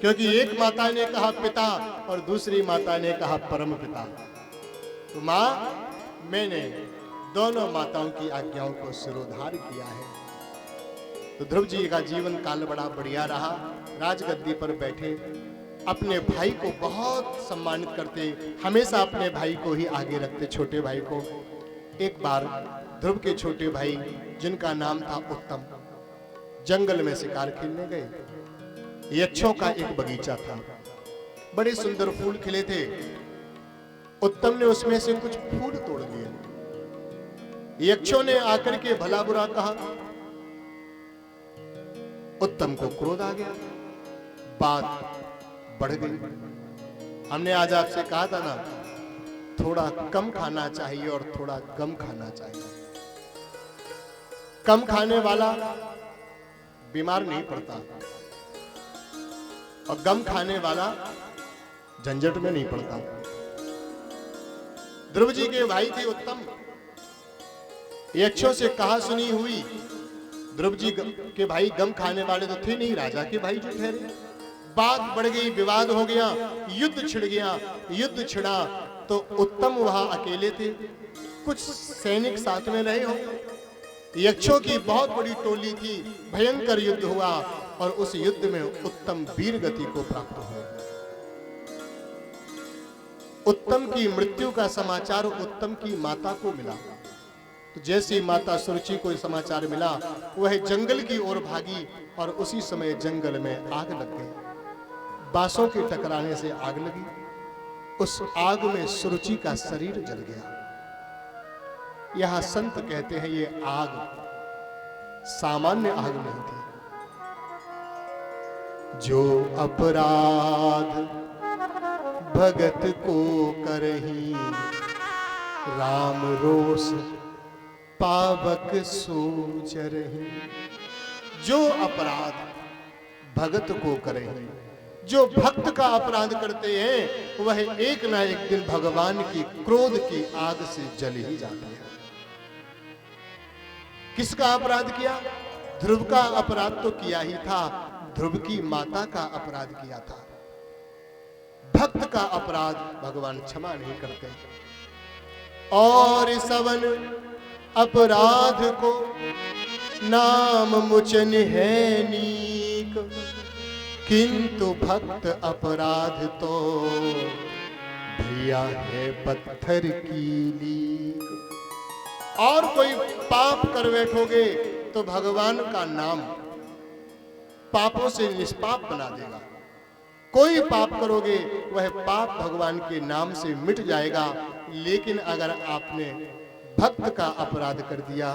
क्योंकि एक माता ने कहा पिता और दूसरी माता ने कहा परम पिता। तो मां मैंने दोनों माताओं की आज्ञाओं को सिरोधार किया है। तो ध्रुव जी का जीवन काल बड़ा बढ़िया रहा। राजगद्दी पर बैठे अपने भाई को बहुत सम्मानित करते, हमेशा अपने भाई को ही आगे रखते, छोटे भाई को। एक बार ध्रुव के छोटे भाई जिनका नाम था उत्तम, जंगल में शिकार खेलने गए। यक्षों का एक बगीचा था, बड़े सुंदर फूल खिले थे। उत्तम ने उसमें से कुछ फूल तोड़ लिए। यक्षों ने आकर के भला बुरा कहा। उत्तम को क्रोध आ गया, बात बढ़ गई। हमने आज आपसे कहा था ना, थोड़ा कम खाना चाहिए और थोड़ा कम खाना चाहिए। कम खाने वाला बीमार नहीं पड़ता, और कम खाने वाला झंझट में नहीं पड़ता। ध्रुव जी के भाई थे उत्तम, यक्षों से कहा सुनी हुई ध्रुव जी के भाई गम खाने वाले तो थे नहीं, राजा के भाई जो ठहरे। बात बढ़ गई, विवाद हो गया, युद्ध छिड़ गया। युद्ध छिड़ा तो उत्तम वहां अकेले थे, कुछ सैनिक साथ में रहे हो। यक्षों की बहुत बड़ी टोली थी, भयंकर युद्ध हुआ और उस युद्ध में उत्तम वीर गति को प्राप्त हुआ। उत्तम की मृत्यु का समाचार उत्तम की माता को मिला। तो जैसे माता सुरुचि को समाचार मिला, वह जंगल की ओर भागी और उसी समय जंगल में आग लग गई। बांसों के टकराने से आग लगी, उस आग में सुरुचि का शरीर जल गया। यहां संत कहते हैं ये आग सामान्य आग नहीं थी। जो अपराध भगत को करही, राम रोष पावक सोचरही। जो अपराध भगत को करही, जो भक्त का अपराध करते हैं वह एक ना एक दिन भगवान की क्रोध की आग से जल ही जाते हैं। किसका अपराध किया? ध्रुव का अपराध तो किया ही था, ध्रुव की माता का अपराध किया था। भक्त का अपराध भगवान क्षमा नहीं करते। और सवन अपराध को नाम मुचन है नीक, किंतु भक्त अपराध तो भैया है पत्थर की लीक। और कोई पाप कर बैठोगे तो भगवान का नाम पापों से निष्पाप बना देगा। कोई पाप करोगे वह पाप भगवान के नाम से मिट जाएगा। लेकिन अगर आपने भक्त का अपराध कर दिया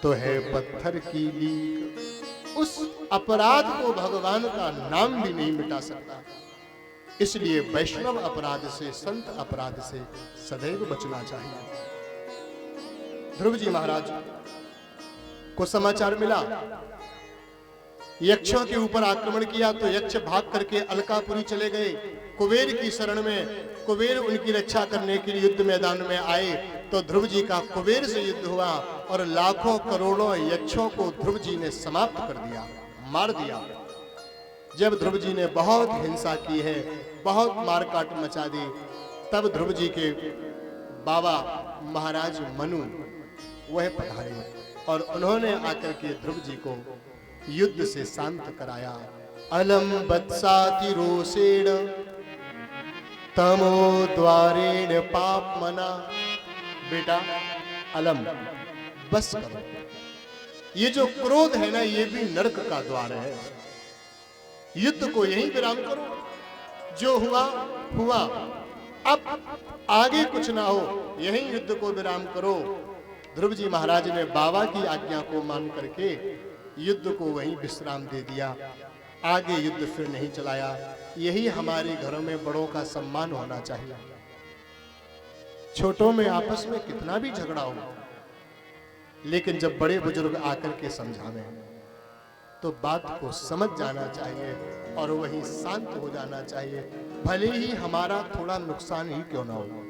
तो है पत्थर की लीक। उस अपराध को भगवान का नाम भी नहीं मिटा सकता। इसलिए वैष्णव अपराध से, संत अपराध से सदैव बचना चाहिए। ध्रुव जी महाराज को समाचार मिला यक्षों के ऊपर आक्रमण किया, तो यक्ष भाग करके अलकापुरी चले गए कुबेर की शरण में। कुबेर उनकी रक्षा करने के लिए युद्ध मैदान में आए तो ध्रुव जी का कुबेर से युद्ध हुआ और लाखों करोड़ों यक्षों को ध्रुव जी ने समाप्त कर दिया, मार दिया। जब ध्रुव जी ने बहुत हिंसा की है, बहुत मारकाट मचा दी, तब ध्रुव जी के बाबा महाराज मनु वह पधारे और उन्होंने आकर के ध्रुव जी को युद्ध से शांत कराया। अलम बत्साति रोषेण तमो द्वारेण पाप मना। बेटा अलम, बस करो। ये जो क्रोध है ना, ये भी नरक का द्वार है। युद्ध को यहीं विराम करो। जो हुआ हुआ, अब आगे कुछ ना हो, यहीं युद्ध को विराम करो। ध्रुव जी महाराज ने बाबा की आज्ञा को मान करके युद्ध को वहीं विश्राम दे दिया। आगे युद्ध फिर नहीं चलाया। यही हमारे घरों में बड़ों का सम्मान होना चाहिए। छोटों में आपस में कितना भी झगड़ा हो, लेकिन जब बड़े बुजुर्ग आकर के समझावे तो बात को समझ जाना चाहिए और वहीं शांत हो जाना चाहिए, भले ही हमारा थोड़ा नुकसान ही क्यों ना हो।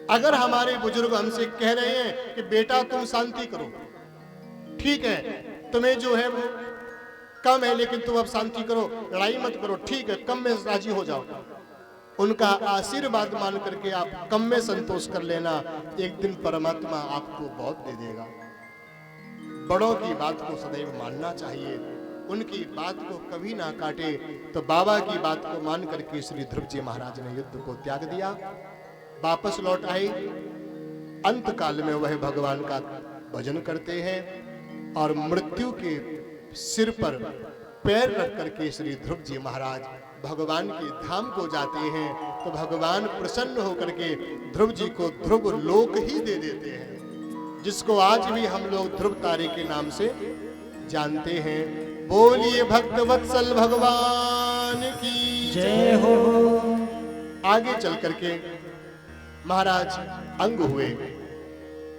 अगर हमारे बुजुर्ग हमसे कह रहे हैं कि बेटा तुम शांति करो, ठीक है, तुम्हें जो है वो कम है लेकिन तुम अब शांति करो, लड़ाई मत करो, ठीक है, कम में राजी हो जाओ। उनका आशीर्वाद मान करके आप कम में संतोष कर लेना, एक दिन परमात्मा आपको बहुत दे देगा। बड़ों की बात को सदैव मानना चाहिए, उनकी बात को कभी ना काटे। तो बाबा की बात को मान करके श्री ध्रुव जी महाराज ने युद्ध को त्याग दिया, वापस लौट आए। अंत काल में वह भगवान का भजन करते हैं और मृत्यु के सिर पर पैर रख करके श्री ध्रुव जी महाराज भगवान के धाम को जाते हैं। तो भगवान प्रसन्न होकर के ध्रुव जी को ध्रुव लोक ही दे देते हैं, जिसको आज भी हम लोग ध्रुव तारे के नाम से जानते हैं। बोलिए भक्त वत्सल भगवान की जय हो। आगे चल करके महाराज अंग हुए।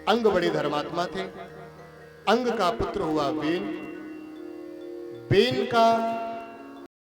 अंग बड़े धर्मात्मा थे। अंग का पुत्र हुआ बेन, बेन का